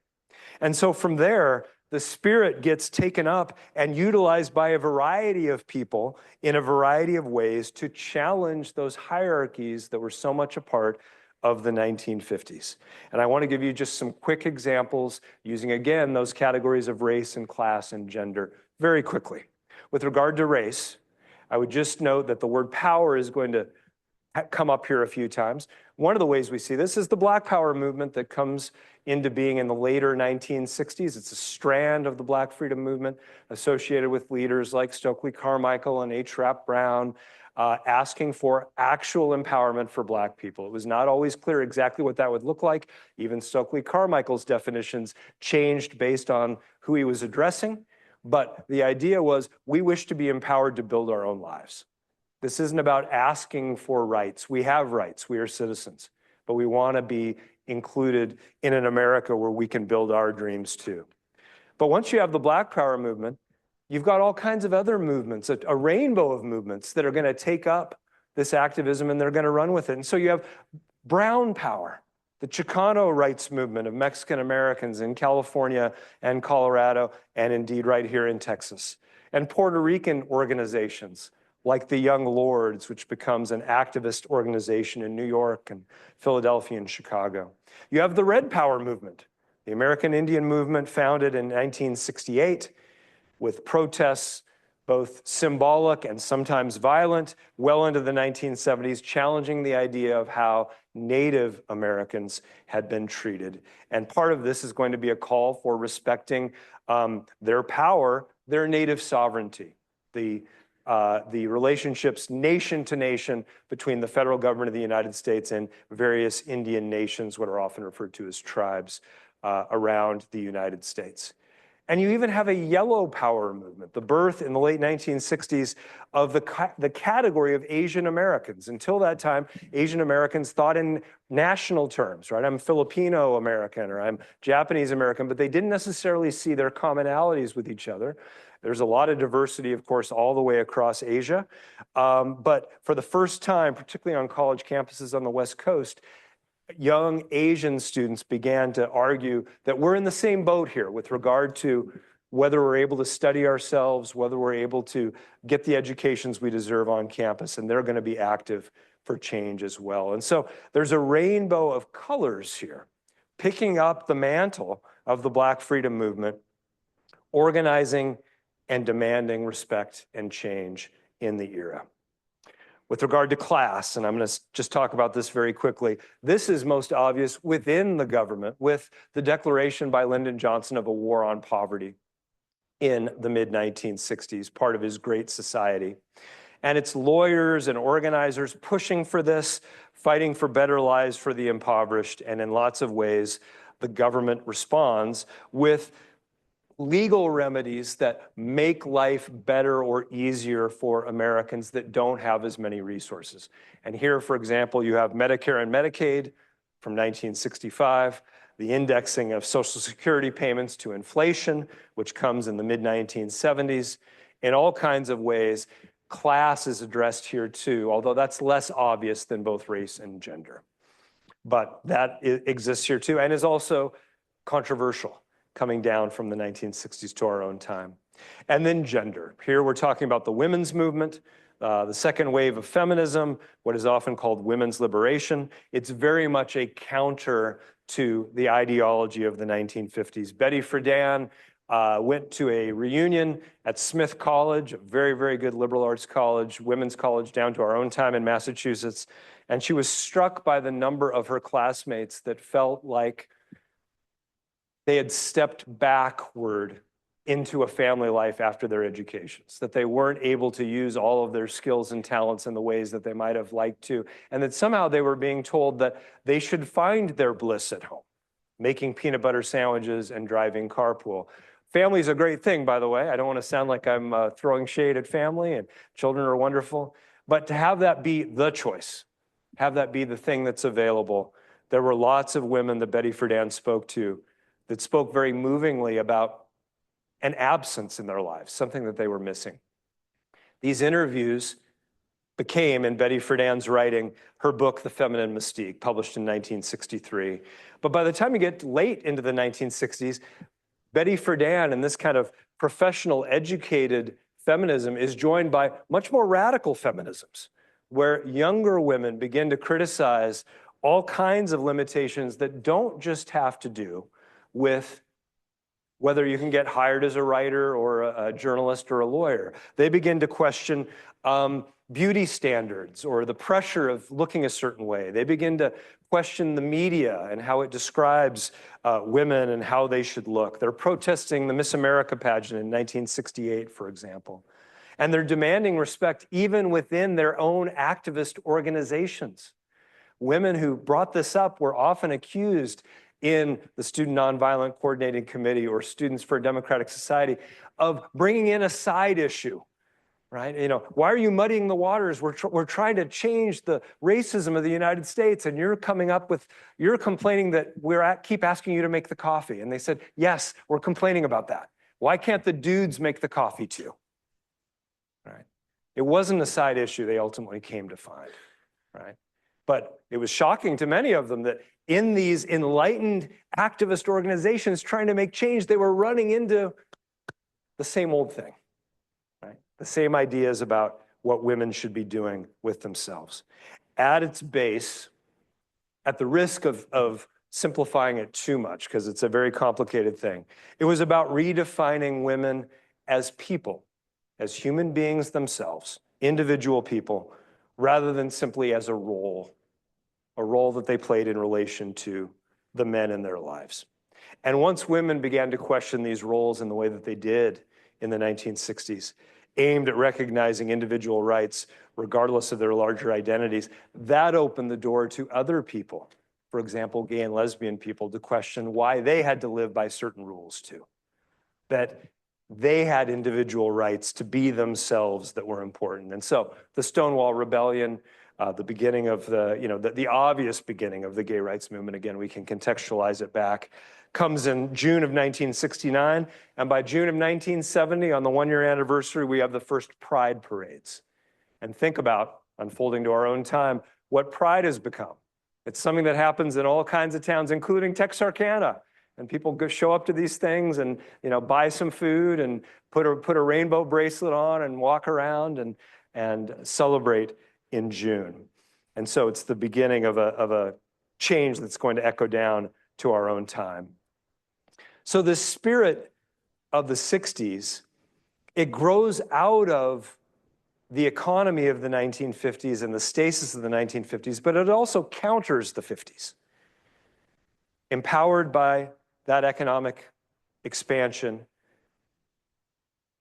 And so from there, the spirit gets taken up and utilized by a variety of people in a variety of ways to challenge those hierarchies that were so much a part of the 1950s. And I want to give you just some quick examples using, again, those categories of race and class and gender very quickly. With regard to race, I would just note that the word power is going to come up here a few times. One of the ways we see this is the Black Power movement that comes into being in the later 1960s. It's a strand of the Black freedom movement associated with leaders like Stokely Carmichael and H. Rap Brown, asking for actual empowerment for Black people. It was not always clear exactly what that would look like. Even Stokely Carmichael's definitions changed based on who he was addressing. But the idea was, we wish to be empowered to build our own lives. This isn't about asking for rights. We have rights. We are citizens. But we want to be included in an America where we can build our dreams too. But once you have the Black Power movement, you've got all kinds of other movements, a rainbow of movements that are going to take up this activism and they're going to run with it. And so you have Brown Power, the Chicano rights movement of Mexican Americans in California and Colorado, and indeed right here in Texas. And Puerto Rican organizations like the Young Lords, which becomes an activist organization in New York and Philadelphia and Chicago. You have the Red Power movement, the American Indian movement founded in 1968 with protests, both symbolic and sometimes violent, well into the 1970s, challenging the idea of how Native Americans had been treated. And part of this is going to be a call for respecting their power, their native sovereignty, the relationships nation to nation between the federal government of the United States and various Indian nations, what are often referred to as tribes, around the United States. And you even have a yellow power movement, the birth in the late 1960s of the category of Asian Americans. Until that time, Asian Americans thought in national terms, right? I'm Filipino American or I'm Japanese American, but they didn't necessarily see their commonalities with each other. There's a lot of diversity, of course, all the way across Asia. But for the first time, particularly on college campuses on the West Coast, young Asian students began to argue that we're in the same boat here with regard to whether we're able to study ourselves, whether we're able to get the educations we deserve on campus, and they're going to be active for change as well. And so there's a rainbow of colors here, picking up the mantle of the Black freedom movement, organizing and demanding respect and change in the era. With regard to class, and I'm going to just talk about this very quickly, this is most obvious within the government with the declaration by Lyndon Johnson of a war on poverty in the mid-1960s, part of his Great Society. And it's lawyers and organizers pushing for this, fighting for better lives for the impoverished, and in lots of ways, the government responds with legal remedies that make life better or easier for Americans that don't have as many resources. And here, for example, you have Medicare and Medicaid from 1965, the indexing of Social Security payments to inflation, which comes in the mid-1970s. In all kinds of ways, class is addressed here too, although that's less obvious than both race and gender. But that exists here too, and is also controversial, coming down from the 1960s to our own time. And then gender. Here we're talking about the women's movement, the second wave of feminism, what is often called women's liberation. It's very much a counter to the ideology of the 1950s. Betty Friedan went to a reunion at Smith College, a very, very good liberal arts college, women's college down to our own time in Massachusetts. And she was struck by the number of her classmates that felt like they had stepped backward into a family life after their educations, that they weren't able to use all of their skills and talents in the ways that they might have liked to, and that somehow they were being told that they should find their bliss at home, making peanut butter sandwiches and driving carpool. Family is a great thing, by the way. I don't want to sound like I'm throwing shade at family, and children are wonderful, but to have that be the choice, have that be the thing that's available. There were lots of women that Betty Friedan spoke to that spoke very movingly about an absence in their lives, something that they were missing. These interviews became, in Betty Friedan's writing, her book, The Feminine Mystique, published in 1963. But by the time you get late into the 1960s, Betty Friedan and this kind of professional, educated feminism is joined by much more radical feminisms, where younger women begin to criticize all kinds of limitations that don't just have to do with whether you can get hired as a writer or a journalist or a lawyer. They begin to question beauty standards or the pressure of looking a certain way. They begin to question the media and how it describes women and how they should look. They're protesting the Miss America pageant in 1968, for example. And they're demanding respect even within their own activist organizations. Women who brought this up were often accused in the Student Nonviolent Coordinating Committee or Students for a Democratic Society of bringing in a side issue, right? You know, why are you muddying the waters? We're trying to change the racism of the United States, and you're complaining that keep asking you to make the coffee. And they said, yes, we're complaining about that. Why can't the dudes make the coffee too? Right? It wasn't a side issue they ultimately came to find, right? But it was shocking to many of them that in these enlightened activist organizations trying to make change, they were running into the same old thing, right? The same ideas about what women should be doing with themselves. At its base, at the risk of simplifying it too much, because it's a very complicated thing, it was about redefining women as people, as human beings themselves, individual people, rather than simply as a role that they played in relation to the men in their lives. And once women began to question these roles in the way that they did in the 1960s, aimed at recognizing individual rights regardless of their larger identities, that opened the door to other people, for example, gay and lesbian people, to question why they had to live by certain rules too. that they had individual rights to be themselves that were important. And so the Stonewall Rebellion, the beginning of the obvious beginning of the gay rights movement, again, we can contextualize it back, comes in June of 1969. And by June of 1970, on the one-year anniversary, we have the first Pride parades. And think about, unfolding to our own time, what Pride has become. It's something that happens in all kinds of towns, including Texarkana. And people show up to these things and buy some food and put a rainbow bracelet on and walk around and celebrate in June. And so it's the beginning of a change that's going to echo down to our own time. So the spirit of the 60s, it grows out of the economy of the 1950s and the stasis of the 1950s, but it also counters the 50s. Empowered by that economic expansion,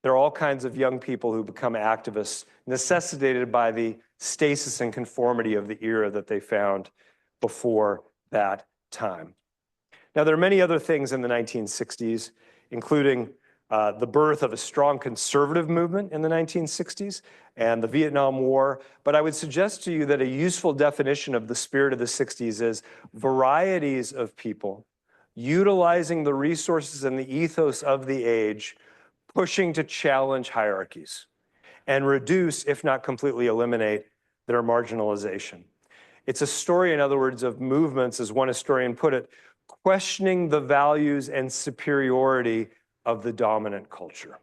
there are all kinds of young people who become activists, necessitated by the stasis and conformity of the era that they found before that time. Now, there are many other things in the 1960s, including the birth of a strong conservative movement in the 1960s and the Vietnam War. But I would suggest to you that a useful definition of the spirit of the 60s is varieties of people utilizing the resources and the ethos of the age, pushing to challenge hierarchies and reduce, if not completely eliminate, their marginalization. It's a story, in other words, of movements, as one historian put it, questioning the values and superiority of the dominant culture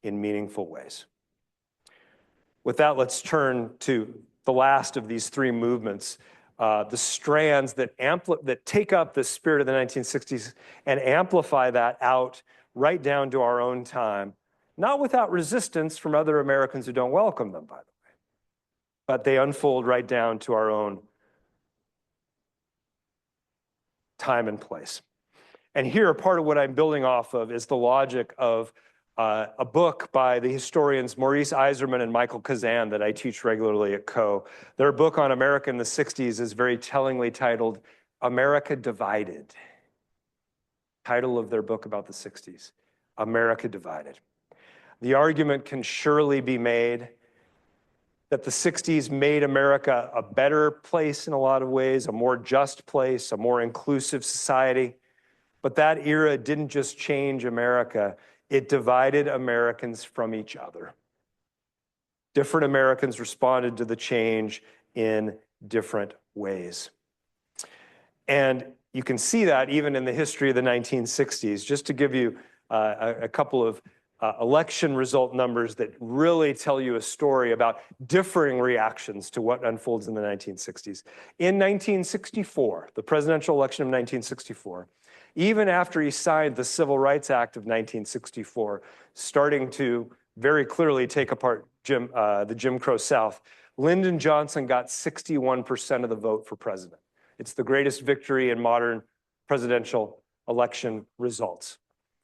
in meaningful ways. With that, let's turn to the last of these three movements, the strands that take up the spirit of the 1960s and amplify that out right down to our own time, not without resistance from other Americans who don't welcome them, by the way, but they unfold right down to our own time and place. And here, part of what I'm building off of is the logic of a book by the historians Maurice Iserman and Michael Kazan that I teach regularly at Coe. Their book on America in the 60s is very tellingly titled, America Divided. Title of their book about the 60s, America Divided. The argument can surely be made that the 60s made America a better place in a lot of ways, a more just place, a more inclusive society. But that era didn't just change America, it divided Americans from each other. Different Americans responded to the change in different ways. And you can see that even in the history of the 1960s. Just to give you a couple of election result numbers that really tell you a story about differing reactions to what unfolds in the 1960s. In 1964, the presidential election of 1964, even after he signed the Civil Rights Act of 1964, starting to very clearly take apart the Jim Crow South, Lyndon Johnson got 61% of the vote for president. It's the greatest victory in modern presidential election results.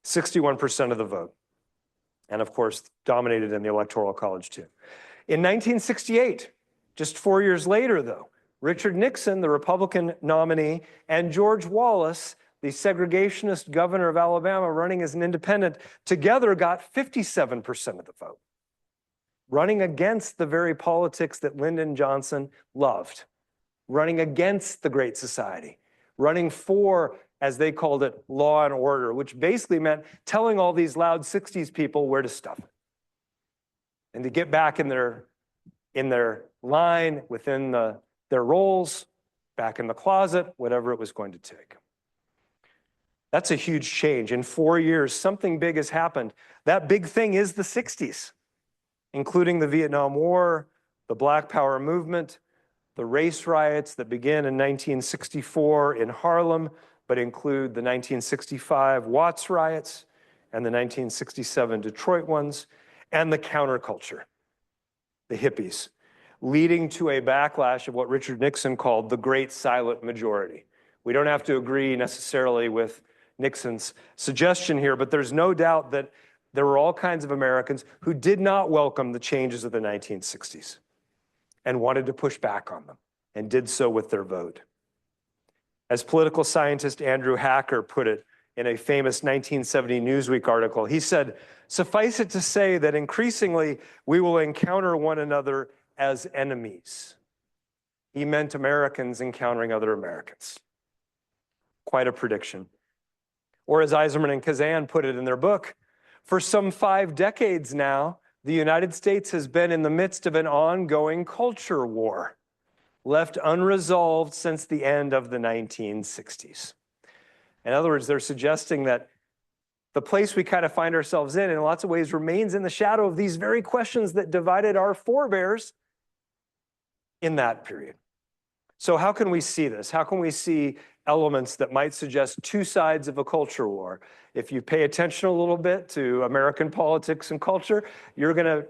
61% of the vote. And of course, dominated in the Electoral College too. In 1968, just 4 years later though, Richard Nixon, the Republican nominee, and George Wallace, the segregationist governor of Alabama running as an independent, together got 57% of the vote, running against the very politics that Lyndon Johnson loved, running against the Great Society, running for, as they called it, law and order, which basically meant telling all these loud 60s people where to stuff it and to get back in their line, within their roles, back in the closet, whatever it was going to take. That's a huge change. In 4 years, something big has happened. That big thing is the 60s, including the Vietnam War, the Black Power movement, the race riots that began in 1964 in Harlem, but include the 1965 Watts riots and the 1967 Detroit ones, and the counterculture, the hippies, leading to a backlash of what Richard Nixon called the great silent majority. We don't have to agree necessarily with Nixon's suggestion here, but there's no doubt that there were all kinds of Americans who did not welcome the changes of the 1960s and wanted to push back on them, and did so with their vote. As political scientist Andrew Hacker put it in a famous 1970 Newsweek article. He said, "Suffice it to say that increasingly we will encounter one another as enemies." He meant Americans encountering other Americans. Quite a prediction. Or as Eiserman and Kazan put it in their book, for some 5 decades now, the United States has been in the midst of an ongoing culture war, left unresolved since the end of the 1960s. In other words, they're suggesting that the place we kind of find ourselves in lots of ways, remains in the shadow of these very questions that divided our forebears in that period. So how can we see this? How can we see elements that might suggest two sides of a culture war? If you pay attention a little bit to American politics and culture, you're going to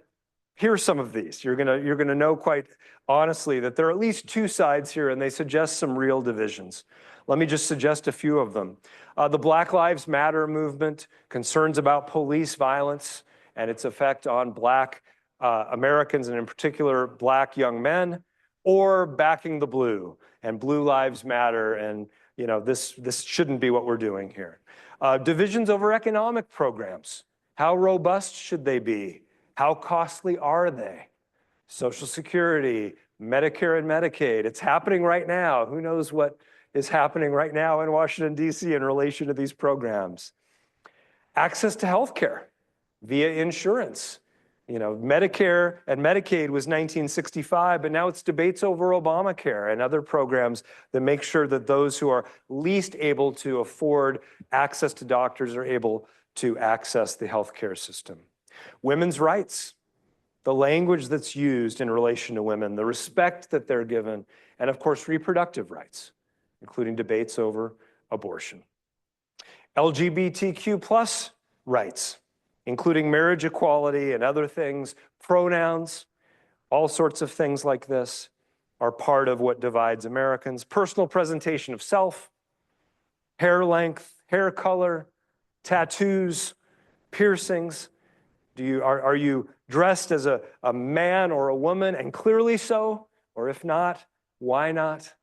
hear some of these. You're going to know quite honestly that there are at least two sides here, and they suggest some real divisions. Let me just suggest a few of them. The Black Lives Matter movement, concerns about police violence and its effect on Black Americans, and in particular, Black young men, or backing the blue and Blue Lives Matter, and this shouldn't be what we're doing here. Divisions over economic programs. How robust should they be? How costly are they? Social Security, Medicare and Medicaid. It's happening right now. Who knows what is happening right now in Washington, D.C. in relation to these programs? Access to health care via insurance. Medicare and Medicaid was 1965, but now it's debates over Obamacare and other programs that make sure that those who are least able to afford access to doctors are able to access the healthcare system. Women's rights, the language that's used in relation to women, the respect that they're given, and of course, reproductive rights, including debates over abortion. LGBTQ plus rights, including marriage equality and other things, pronouns, all sorts of things like this are part of what divides Americans. Personal presentation of self, hair length, hair color, tattoos, piercings. Are you dressed as a man or a woman, and clearly so? Or if not, why not?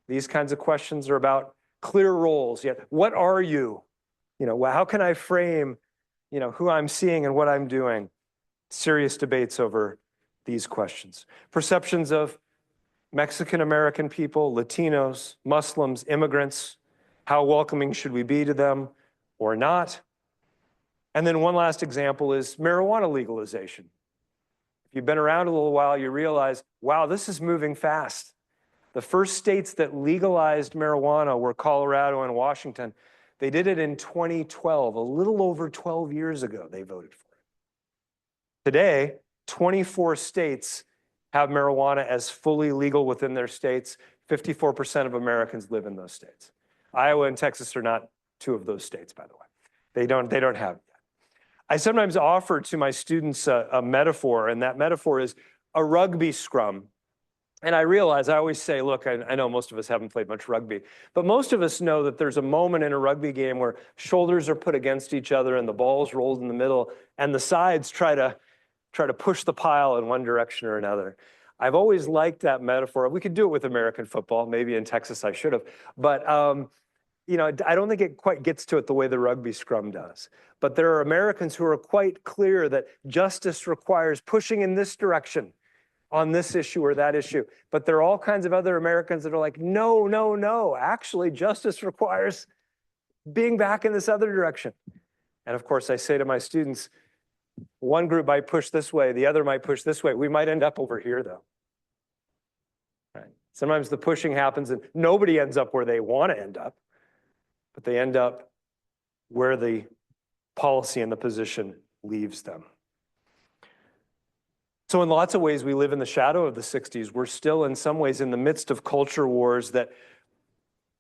These kinds of questions are about clear roles. Yet, what are you? How can I frame who I'm seeing and what I'm doing? Serious debates over these questions. Perceptions of Mexican-American people, Latinos, Muslims, immigrants. How welcoming should we be to them or not? And then one last example is marijuana legalization. If you've been around a little while, you realize, wow, this is moving fast. The first states that legalized marijuana were Colorado and Washington. They did it in 2012, a little over 12 years ago, they voted for it. Today, 24 states have marijuana as fully legal within their states. 54% of Americans live in those states. Iowa and Texas are not two of those states, by the way. They don't have it yet. I sometimes offer to my students a metaphor, and that metaphor is a rugby scrum. And I realize, I always say, look, I know most of us haven't played much rugby, but most of us know that there's a moment in a rugby game where shoulders are put against each other and the ball's rolled in the middle, and the sides try to push the pile in one direction or another. I've always liked that metaphor. We could do it with American football. Maybe in Texas I should have. But I don't think it quite gets to it the way the rugby scrum does. But there are Americans who are quite clear that justice requires pushing in this direction on this issue or that issue. But there are all kinds of other Americans that are like, no, no, no. Actually, justice requires being back in this other direction. And of course, I say to my students, one group might push this way, the other might push this way. We might end up over here, though. Right. Sometimes the pushing happens and nobody ends up where they want to end up, but they end up where the policy and the position leaves them. So in lots of ways, we live in the shadow of the 60s. We're still in some ways in the midst of culture wars that,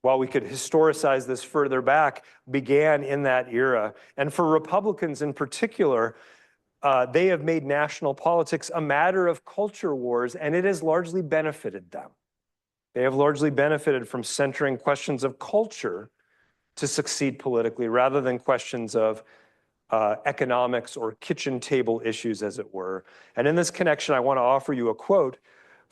while we could historicize this further back, began in that era. And for Republicans in particular, they have made national politics a matter of culture wars, and it has largely benefited them. They have largely benefited from centering questions of culture to succeed politically, rather than questions of economics or kitchen table issues, as it were. And in this connection, I want to offer you a quote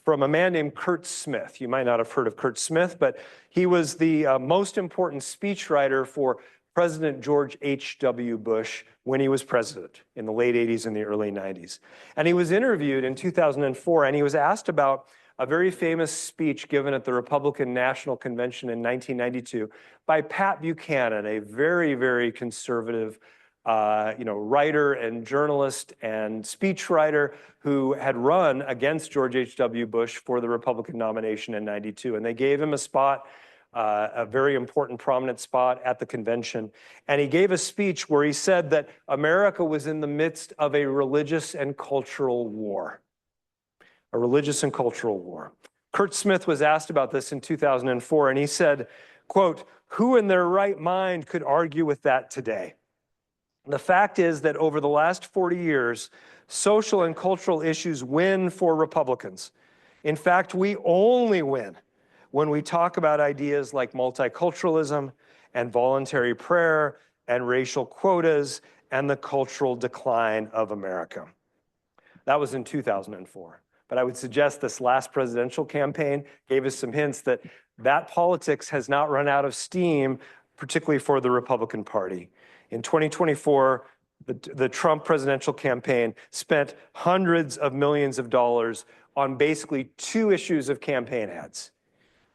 from a man named Curt Smith. You might not have heard of Curt Smith, but he was the most important speechwriter for President George H.W. Bush when he was president in the late 80s and the early 90s. And he was interviewed in 2004, and he was asked about a very famous speech given at the Republican National Convention in 1992 by Pat Buchanan, a very, very conservative writer and journalist and speechwriter who had run against George H.W. Bush for the Republican nomination in 92. And they gave him a spot, a very important, prominent spot at the convention. And he gave a speech where he said that America was in the midst of a religious and cultural war. A religious and cultural war. Kurt Smith was asked about this in 2004, and he said, quote, "Who in their right mind could argue with that today? The fact is that over the last 40 years, social and cultural issues win for Republicans. In fact, we only win when we talk about ideas like multiculturalism and voluntary prayer and racial quotas and the cultural decline of America." That was in 2004. But I would suggest this last presidential campaign gave us some hints that that politics has not run out of steam, particularly for the Republican Party. In 2024, the Trump presidential campaign spent hundreds of millions of dollars on basically two issues of campaign ads.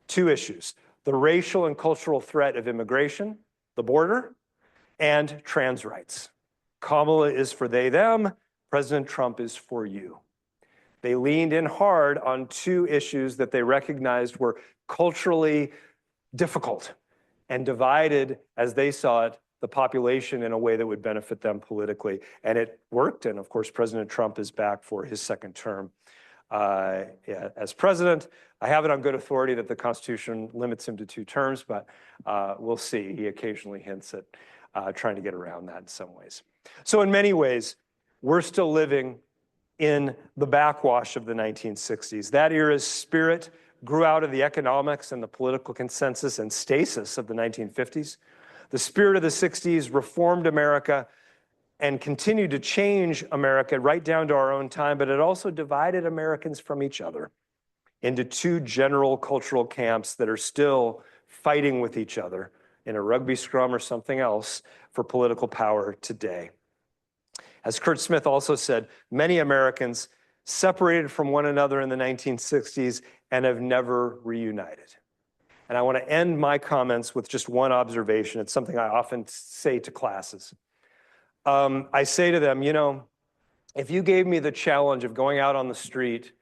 Two issues: the racial and cultural threat of immigration, the border, and trans rights. Kamala is for they, them. President Trump is for you. They leaned in hard on two issues that they recognized were culturally difficult and divided, as they saw it, the population in a way that would benefit them politically. And it worked. And of course, President Trump is back for his second term as president. I have it on good authority that the Constitution limits him to 2 terms, but we'll see. He occasionally hints at trying to get around that in some ways. So in many ways, we're still living in the backwash of the 1960s. That era's spirit grew out of the economics and the political consensus and stasis of the 1950s. The spirit of the 60s reformed America and continued to change America right down to our own time, but it also divided Americans from each other into 2 general cultural camps that are still fighting with each other in a rugby scrum or something else for political power today. As Kurt Smith also said, many Americans separated from one another in the 1960s and have never reunited. And I want to end my comments with just one observation. It's something I often say to classes. I say to them, if you gave me the challenge of going out on the street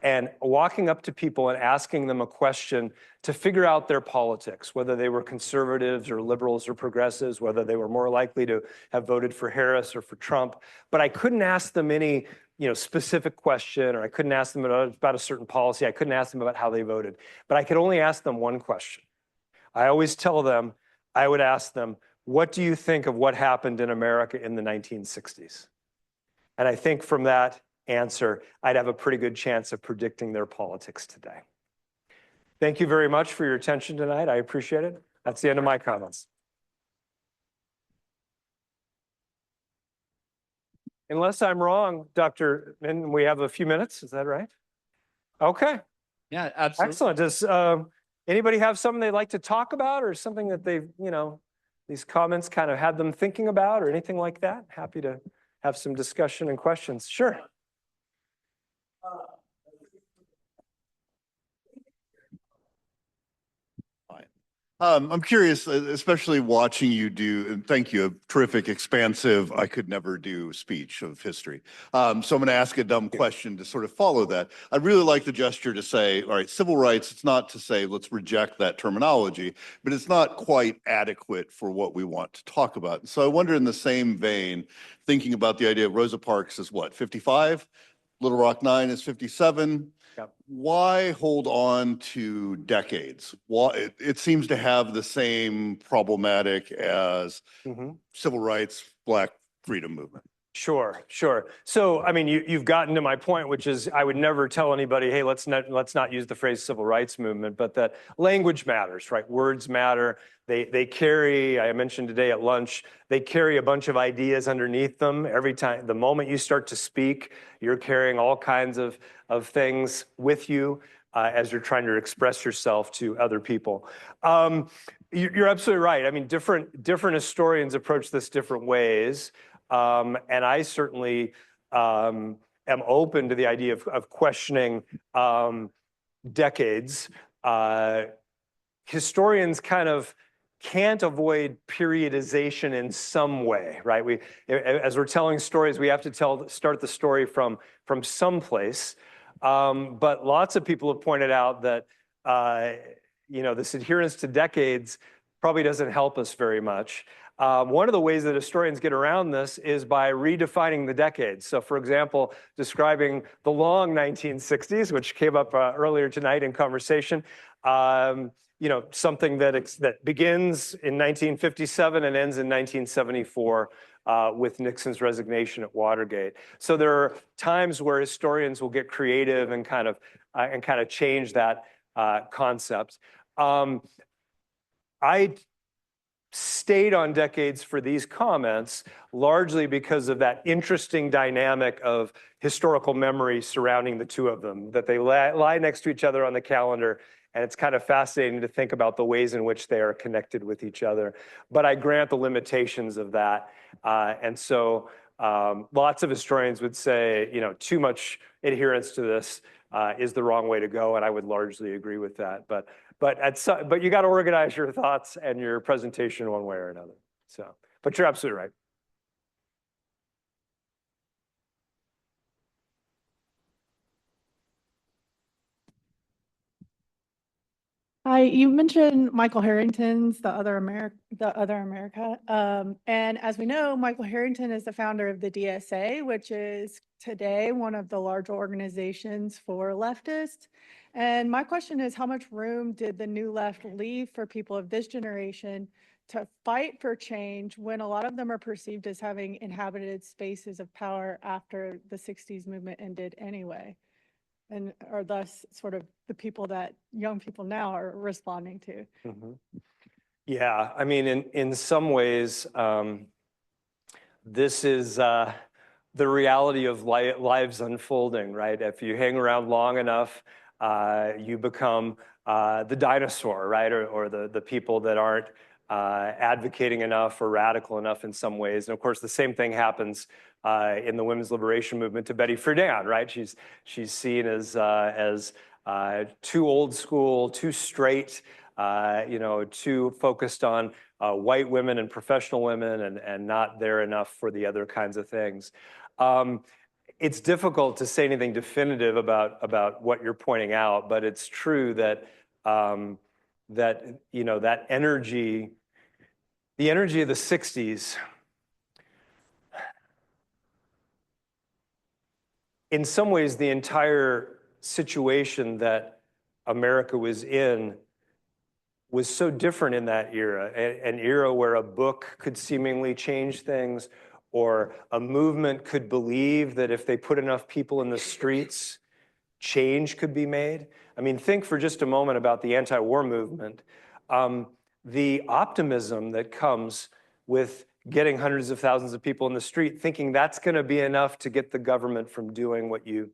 and walking up to people and asking them a question to figure out their politics, whether they were conservatives or liberals or progressives, whether they were more likely to have voted for Harris or for Trump, but I couldn't ask them any specific question, or I couldn't ask them about a certain policy. I couldn't ask them about how they voted, but I could only ask them one question. I always tell them, I would ask them, what do you think of what happened in America in the 1960s? And I think from that answer, I'd have a pretty good chance of predicting their politics today. Thank you very much for your attention tonight. I appreciate it. That's the end of my comments. Unless I'm wrong, Dr. Min, we have a few minutes. Is that right? Okay. Yeah, absolutely. Excellent. Does anybody have something they'd like to talk about, or something that they've, these comments kind of had them thinking about, or anything like that? Happy to have some discussion and questions. Sure. I'm curious, especially watching you do, and thank you, a terrific, expansive, I could never do speech of history. So I'm going to ask a dumb question to sort of follow that. I'd really like the gesture to say, all right, civil rights, it's not to say let's reject that terminology, but it's not quite adequate for what we want to talk about. So I wonder, in the same vein, thinking about the idea of Rosa Parks is what, 55? Little Rock 9 is 57. Yep. Why hold on to decades? Why it seems to have the same problematic as civil rights, Black freedom movement. Sure. So, I mean, you've gotten to my point, which is I would never tell anybody, hey, let's not use the phrase civil rights movement, but that language matters, right? Words matter. They carry, I mentioned today at lunch, they carry a bunch of ideas underneath them. Every time, the moment you start to speak, you're carrying all kinds of things with you as you're trying to express yourself to other people. You're absolutely right. I mean, different historians approach this different ways, and I certainly am open to the idea of questioning decades. Historians kind of can't avoid periodization in some way, right? As we're telling stories, we have to start the story from someplace. But lots of people have pointed out that this adherence to decades probably doesn't help us very much. One of the ways that historians get around this is by redefining the decades. So, for example, describing the long 1960s, which came up earlier tonight in conversation. Something that begins in 1957 and ends in 1974 with Nixon's resignation at Watergate. So there are times where historians will get creative and kind of change that concept. I stayed on decades for these comments largely because of that interesting dynamic of historical memory surrounding the two of them, that they lie next to each other on the calendar. And it's kind of fascinating to think about the ways in which they are connected with each other. But I grant the limitations of that. And so lots of historians would say, too much adherence to this is the wrong way to go. And I would largely agree with that. But you got to organize your thoughts and your presentation one way or another. But you're absolutely right. Hi, you mentioned Michael Harrington's The Other America. And as we know, Michael Harrington is the founder of the DSA, which is today one of the larger organizations for leftists. And my question is, how much room did the New Left leave for people of this generation to fight for change when a lot of them are perceived as having inhabited spaces of power after the 60s movement ended anyway? And are thus sort of the people that young people now are responding to. Mm-hmm. Yeah, I mean, in some ways, this is the reality of lives unfolding, right? If you hang around long enough, you become the dinosaur, right? Or the people that aren't advocating enough or radical enough in some ways. And of course, the same thing happens in the women's liberation movement to Betty Friedan, right? She's seen as too old school, too straight, too focused on white women and professional women, and not there enough for the other kinds of things. It's difficult to say anything definitive about what you're pointing out, but it's true that that energy, the energy of the 60s, in some ways, the entire situation that America was in was so different in that era, an era where a book could seemingly change things, or a movement could believe that if they put enough people in the streets, change could be made. I mean, think for just a moment about the anti-war movement. The optimism that comes with getting hundreds of thousands of people in the street, thinking that's going to be enough to get the government from doing what you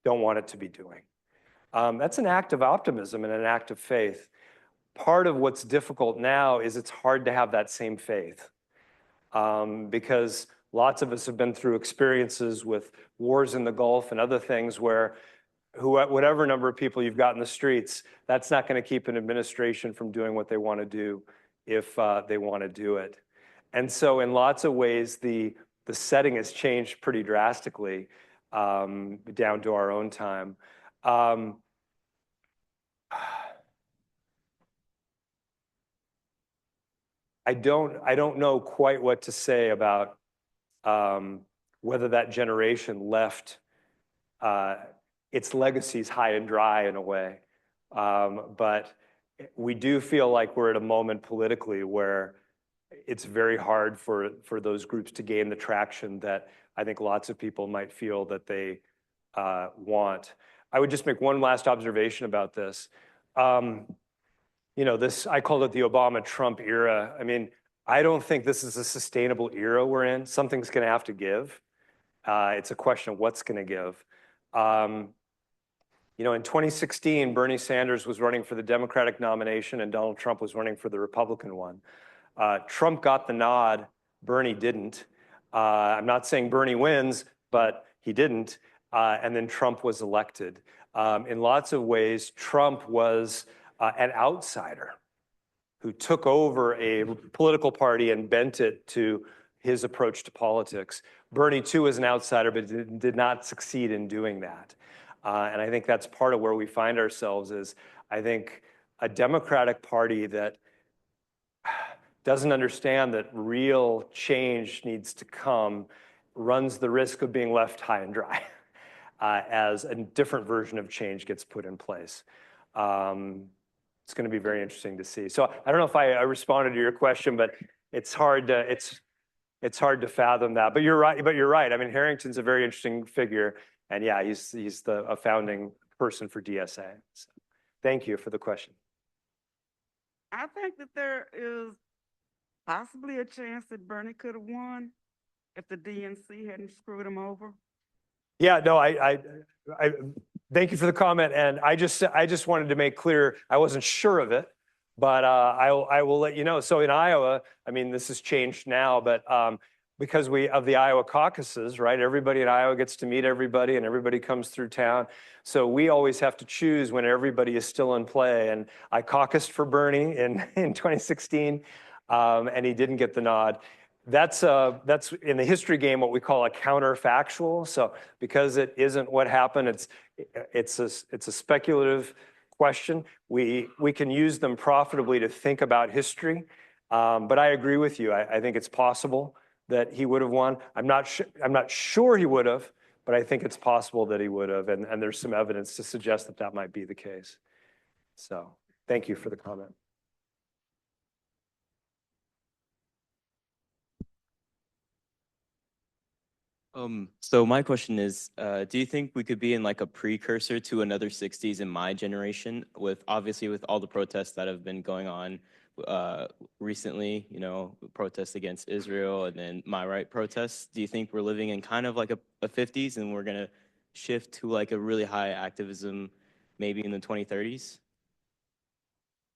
don't want it to be doing. That's an act of optimism and an act of faith. Part of what's difficult now is it's hard to have that same faith because lots of us have been through experiences with wars in the Gulf and other things where whatever number of people you've got in the streets, that's not going to keep an administration from doing what they want to do if they want to do it. And so in lots of ways, the setting has changed pretty drastically down to our own time. I don't know quite what to say about whether that generation left its legacies high and dry in a way. But we do feel like we're at a moment politically where it's very hard for those groups to gain the traction that I think lots of people might feel that they want. I would just make one last observation about this. I called it the Obama-Trump era. I mean, I don't think this is a sustainable era we're in. Something's going to have to give. It's a question of what's going to give. You know, in 2016, Bernie Sanders was running for the Democratic nomination and Donald Trump was running for the Republican one. Trump got the nod, Bernie didn't. I'm not saying Bernie wins, but he didn't. And then Trump was elected. In lots of ways, Trump was an outsider who took over a political party and bent it to his approach to politics. Bernie, too, was an outsider, but did not succeed in doing that. And I think that's part of where we find ourselves is, I think, a Democratic Party that doesn't understand that real change needs to come, runs the risk of being left high and dry as a different version of change gets put in place. It's going to be very interesting to see. So I don't know if I responded to your question, but it's hard to fathom that. But you're right. I mean, Harrington's a very interesting figure, and yeah, he's a founding person for DSA. So, thank you for the question. I think that there is possibly a chance that Bernie could have won if the DNC hadn't screwed him over. Yeah, no, I thank you for the comment, and I just wanted to make clear I wasn't sure of it, but I will let you know. So in Iowa, I mean, this has changed now, but because of the Iowa caucuses, right? Everybody in Iowa gets to meet everybody, and everybody comes through town. So we always have to choose when everybody is still in play. And I caucused for Bernie in 2016, and he didn't get the nod. That's in the history game what we call a counterfactual. So because it isn't what happened, it's a speculative question. We can use them profitably to think about history. But I agree with you. I think it's possible that he would have won. I'm not sure he would have, but I think it's possible that he would have. And there's some evidence to suggest that that might be the case. So thank you for the comment. So my question is, do you think we could be in like a precursor to another 60s in my generation obviously with all the protests that have been going on recently, you know, protests against Israel and then my right protests? Do you think we're living in kind of like a 50s and we're gonna shift to like a really high activism maybe in the 2030s?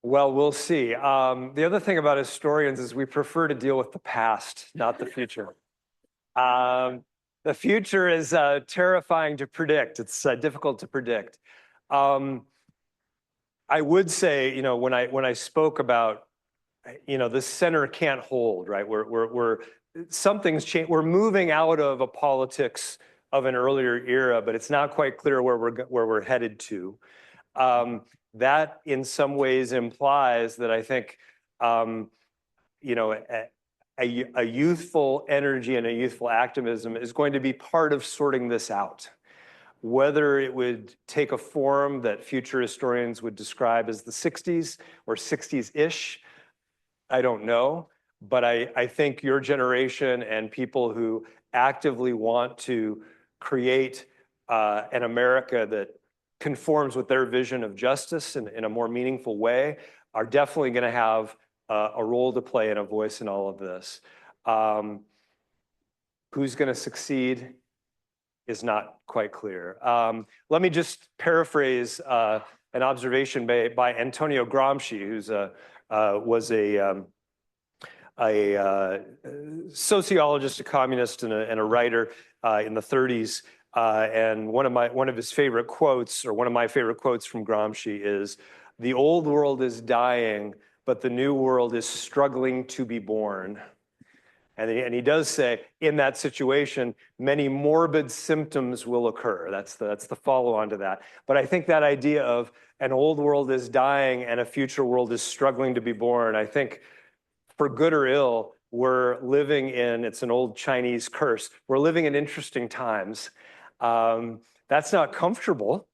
Well, we'll see. The other thing about historians is we prefer to deal with the past, not the future. The future is terrifying to predict. It's difficult to predict. I would say, you know, when I spoke about, you know, the center can't hold, right? Something's changed. We're moving out of a politics of an earlier era, but it's not quite clear where we're headed to. That in some ways implies that I think, you know, a youthful energy and a youthful activism is going to be part of sorting this out. Whether it would take a form that future historians would describe as the 60s or 60s-ish, I don't know. But I think your generation and people who actively want to create an America that conforms with their vision of justice in a more meaningful way are definitely going to have a role to play and a voice in all of this. Who's going to succeed is not quite clear. Let me just paraphrase an observation by Antonio Gramsci, who's was a sociologist, a communist, and a writer in the 30s. And one of his favorite quotes, or one of my favorite quotes from Gramsci is, "The old world is dying, but the new world is struggling to be born." And he does say, in that situation, many morbid symptoms will occur. That's the follow-on to that. But I think that idea of an old world is dying and a future world is struggling to be born, I think, for good or ill, we're living in, it's an old Chinese curse, we're living in interesting times. That's not comfortable.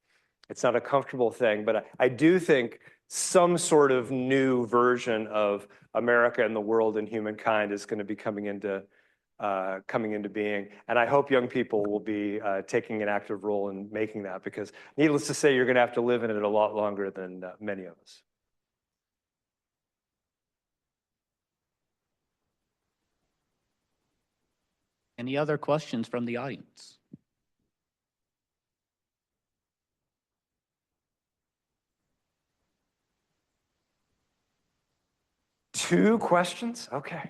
It's not a comfortable thing, but I do think some sort of new version of America and the world and humankind is going to be coming into being. And I hope young people will be taking an active role in making that, because needless to say, you're going to have to live in it a lot longer than many of us. Any other questions from the audience? 2 questions? Okay.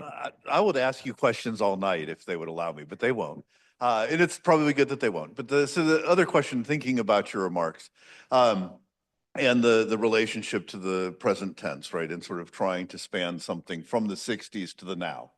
I would ask you questions all night if they would allow me, but they won't. And it's probably good that they won't. But so the other question, thinking about your remarks, and the relationship to the present tense, right? And sort of trying to span something from the 60s to the now.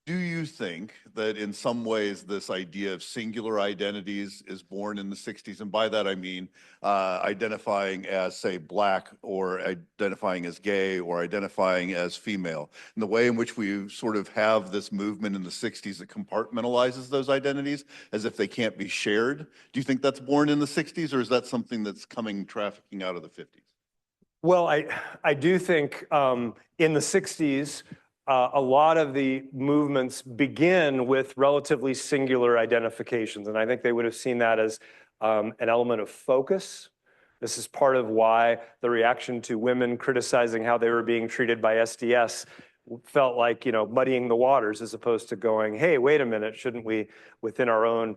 Do you think that in some ways this idea of singular identities is born in the 60s? And by that I mean identifying as, say, Black, or identifying as gay, or identifying as female. And the way in which we sort of have this movement in the 60s that compartmentalizes those identities as if they can't be shared. Do you think that's born in the 60s, or is that something that's coming trafficking out of the 50s? Well, I do think in the 60s, a lot of the movements begin with relatively singular identifications, and I think they would have seen that as an element of focus. This is part of why the reaction to women criticizing how they were being treated by SDS felt like, muddying the waters, as opposed to going, hey, wait a minute, shouldn't we, within our own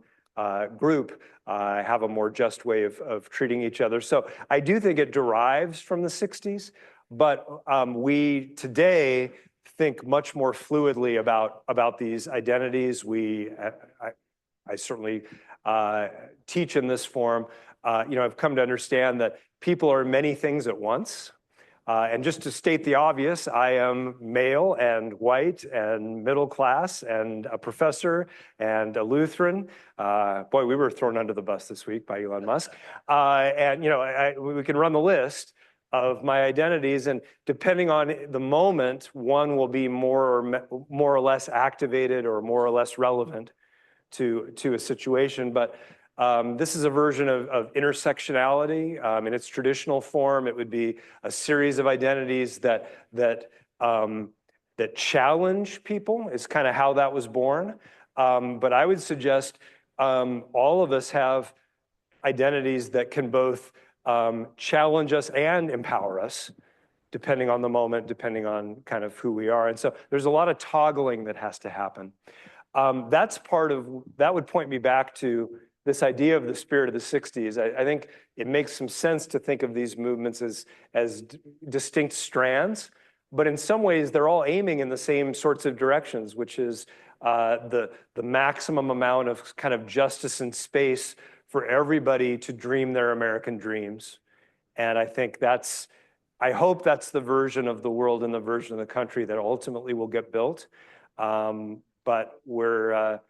group, have a more just way of treating each other? So I do think it derives from the 60s, but we today think much more fluidly about these identities. I certainly teach in this form. I've come to understand that people are many things at once. And just to state the obvious, I am male and white and middle class and a professor and a Lutheran. Boy, we were thrown under the bus this week by Elon Musk. We can run the list of my identities, and depending on the moment, one will be more or less activated or more or less relevant to a situation. But this is a version of intersectionality. In its traditional form, it would be a series of identities that challenge people, is kind of how that was born. But I would suggest all of us have identities that can both challenge us and empower us, depending on the moment, depending on kind of who we are. And so there's a lot of toggling that has to happen. That would point me back to this idea of the spirit of the 60s. I think it makes some sense to think of these movements as distinct strands, but in some ways they're all aiming in the same sorts of directions, which is the maximum amount of kind of justice and space for everybody to dream their American dreams. And I think I hope that's the version of the world and the version of the country that ultimately will get built. But we're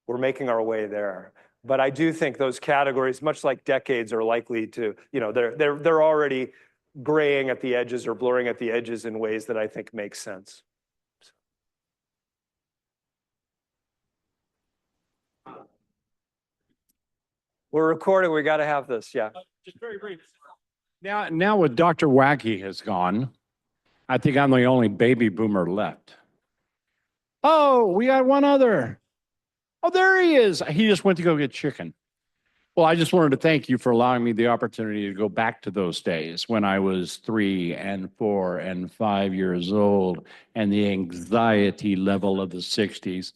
making our way there. But I do think those categories, much like decades, are likely to, they're already graying at the edges or blurring at the edges in ways that I think make sense. We're recording, we got to have this, yeah. Just very brief. Now with Dr. Wacky has gone, I think I'm the only baby boomer left. Oh, we got one other. Oh, there he is. He just went to go get chicken. Well, I just wanted to thank you for allowing me the opportunity to go back to those days when I was 3 and 4 and 5 years old, and the anxiety level of the 60s.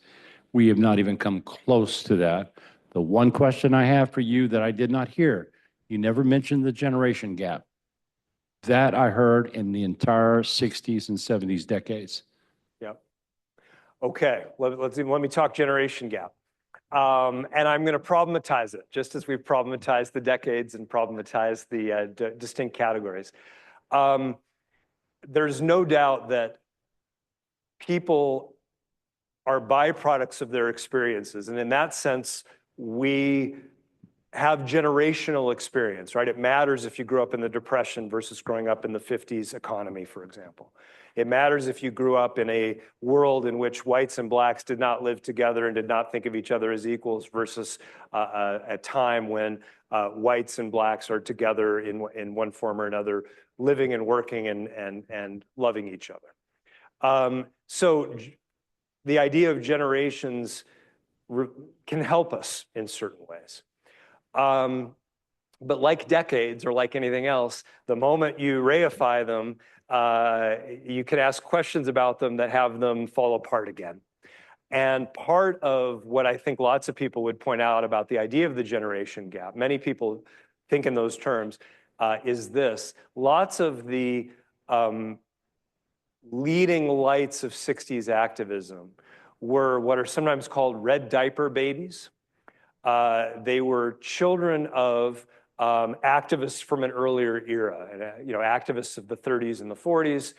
We have not even come close to that. The one question I have for you that I did not hear, you never mentioned the generation gap. That I heard in the entire 60s and 70s decades. Yep. Okay, let me talk generation gap. And I'm going to problematize it, just as we've problematized the decades and problematized the distinct categories. There's no doubt that people are byproducts of their experiences. And in that sense, we have generational experience, right? It matters if you grew up in the Depression versus growing up in the 50s economy, for example. It matters if you grew up in a world in which whites and blacks did not live together and did not think of each other as equals versus a time when whites and blacks are together in one form or another, living and working and loving each other. So the idea of generations can help us in certain ways. But like decades or like anything else, the moment you reify them, you can ask questions about them that have them fall apart again. And part of what I think lots of people would point out about the idea of the generation gap, many people think in those terms, is this. Lots of the leading lights of 60s activism were what are sometimes called red diaper babies. They were children of activists from an earlier era, and, activists of the 30s and the 40s.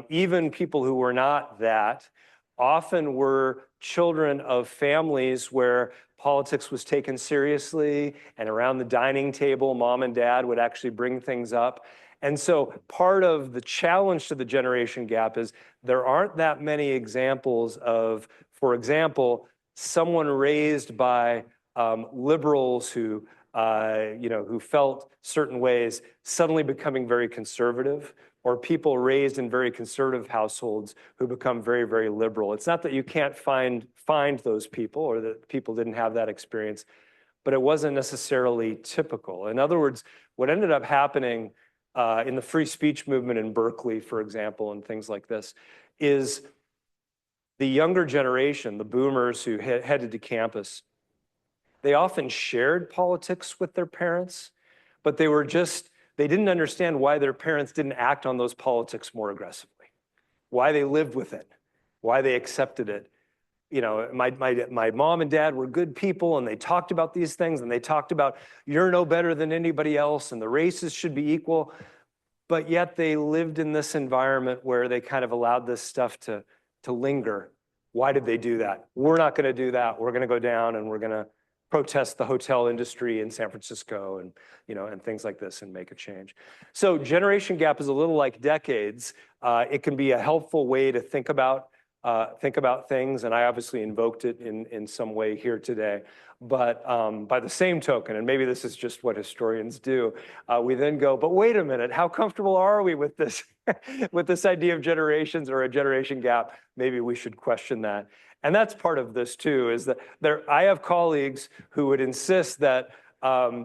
Even people who were not that often were children of families where politics was taken seriously, and around the dining table, mom and dad would actually bring things up. And so part of the challenge to the generation gap is there aren't that many examples of, for example, someone raised by liberals who felt certain ways suddenly becoming very conservative, or people raised in very conservative households who become very, very liberal. It's not that you can't find those people or that people didn't have that experience, but it wasn't necessarily typical. In other words, what ended up happening in the free speech movement in Berkeley, for example, and things like this, is the younger generation, the boomers who headed to campus, they often shared politics with their parents, but they didn't understand why their parents didn't act on those politics more aggressively, why they lived with it, why they accepted it. My mom and dad were good people, and they talked about these things, and they talked about you're no better than anybody else, and the races should be equal. But yet they lived in this environment where they kind of allowed this stuff to linger. Why did they do that? We're not going to do that. We're going to go down and we're going to protest the hotel industry in San Francisco and things like this and make a change. So generation gap is a little like decades. It can be a helpful way to think about things, and I obviously invoked it in some way here today. But by the same token, and maybe this is just what historians do, we then go, but wait a minute, how comfortable are we with this, with this idea of generations or a generation gap? Maybe we should question that. And that's part of this too, is that I have colleagues who would insist that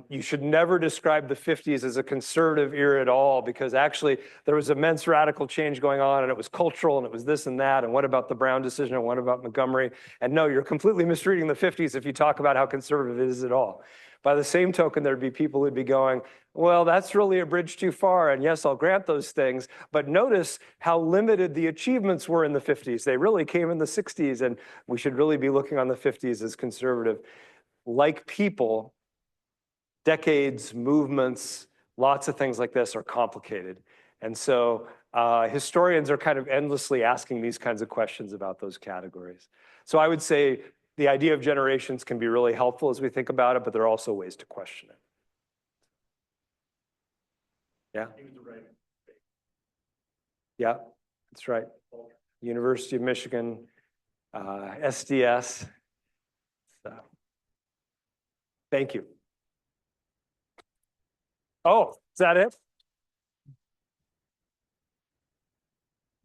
you should never describe the 50s as a conservative era at all, because actually there was immense radical change going on, and it was cultural, and it was this and that, and what about the Brown decision, and what about Montgomery? And no, you're completely misreading the 50s if you talk about how conservative it is at all. By the same token, there'd be people who'd be going, well, that's really a bridge too far, and yes, I'll grant those things, but notice how limited the achievements were in the 50s. They really came in the 60s, and we should really be looking on the 50s as conservative. Like people, decades, movements, lots of things like this are complicated. And so historians are kind of endlessly asking these kinds of questions about those categories. So I would say the idea of generations can be really helpful as we think about it, but there are also ways to question it. Yeah? Yeah, that's right. University of Michigan, SDS. So, thank you. Oh, is that it?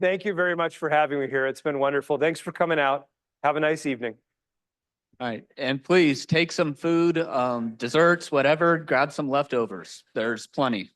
Thank you very much for having me here. It's been wonderful. Thanks for coming out. Have a nice evening. All right, and please take some food, desserts, whatever, grab some leftovers. There's plenty.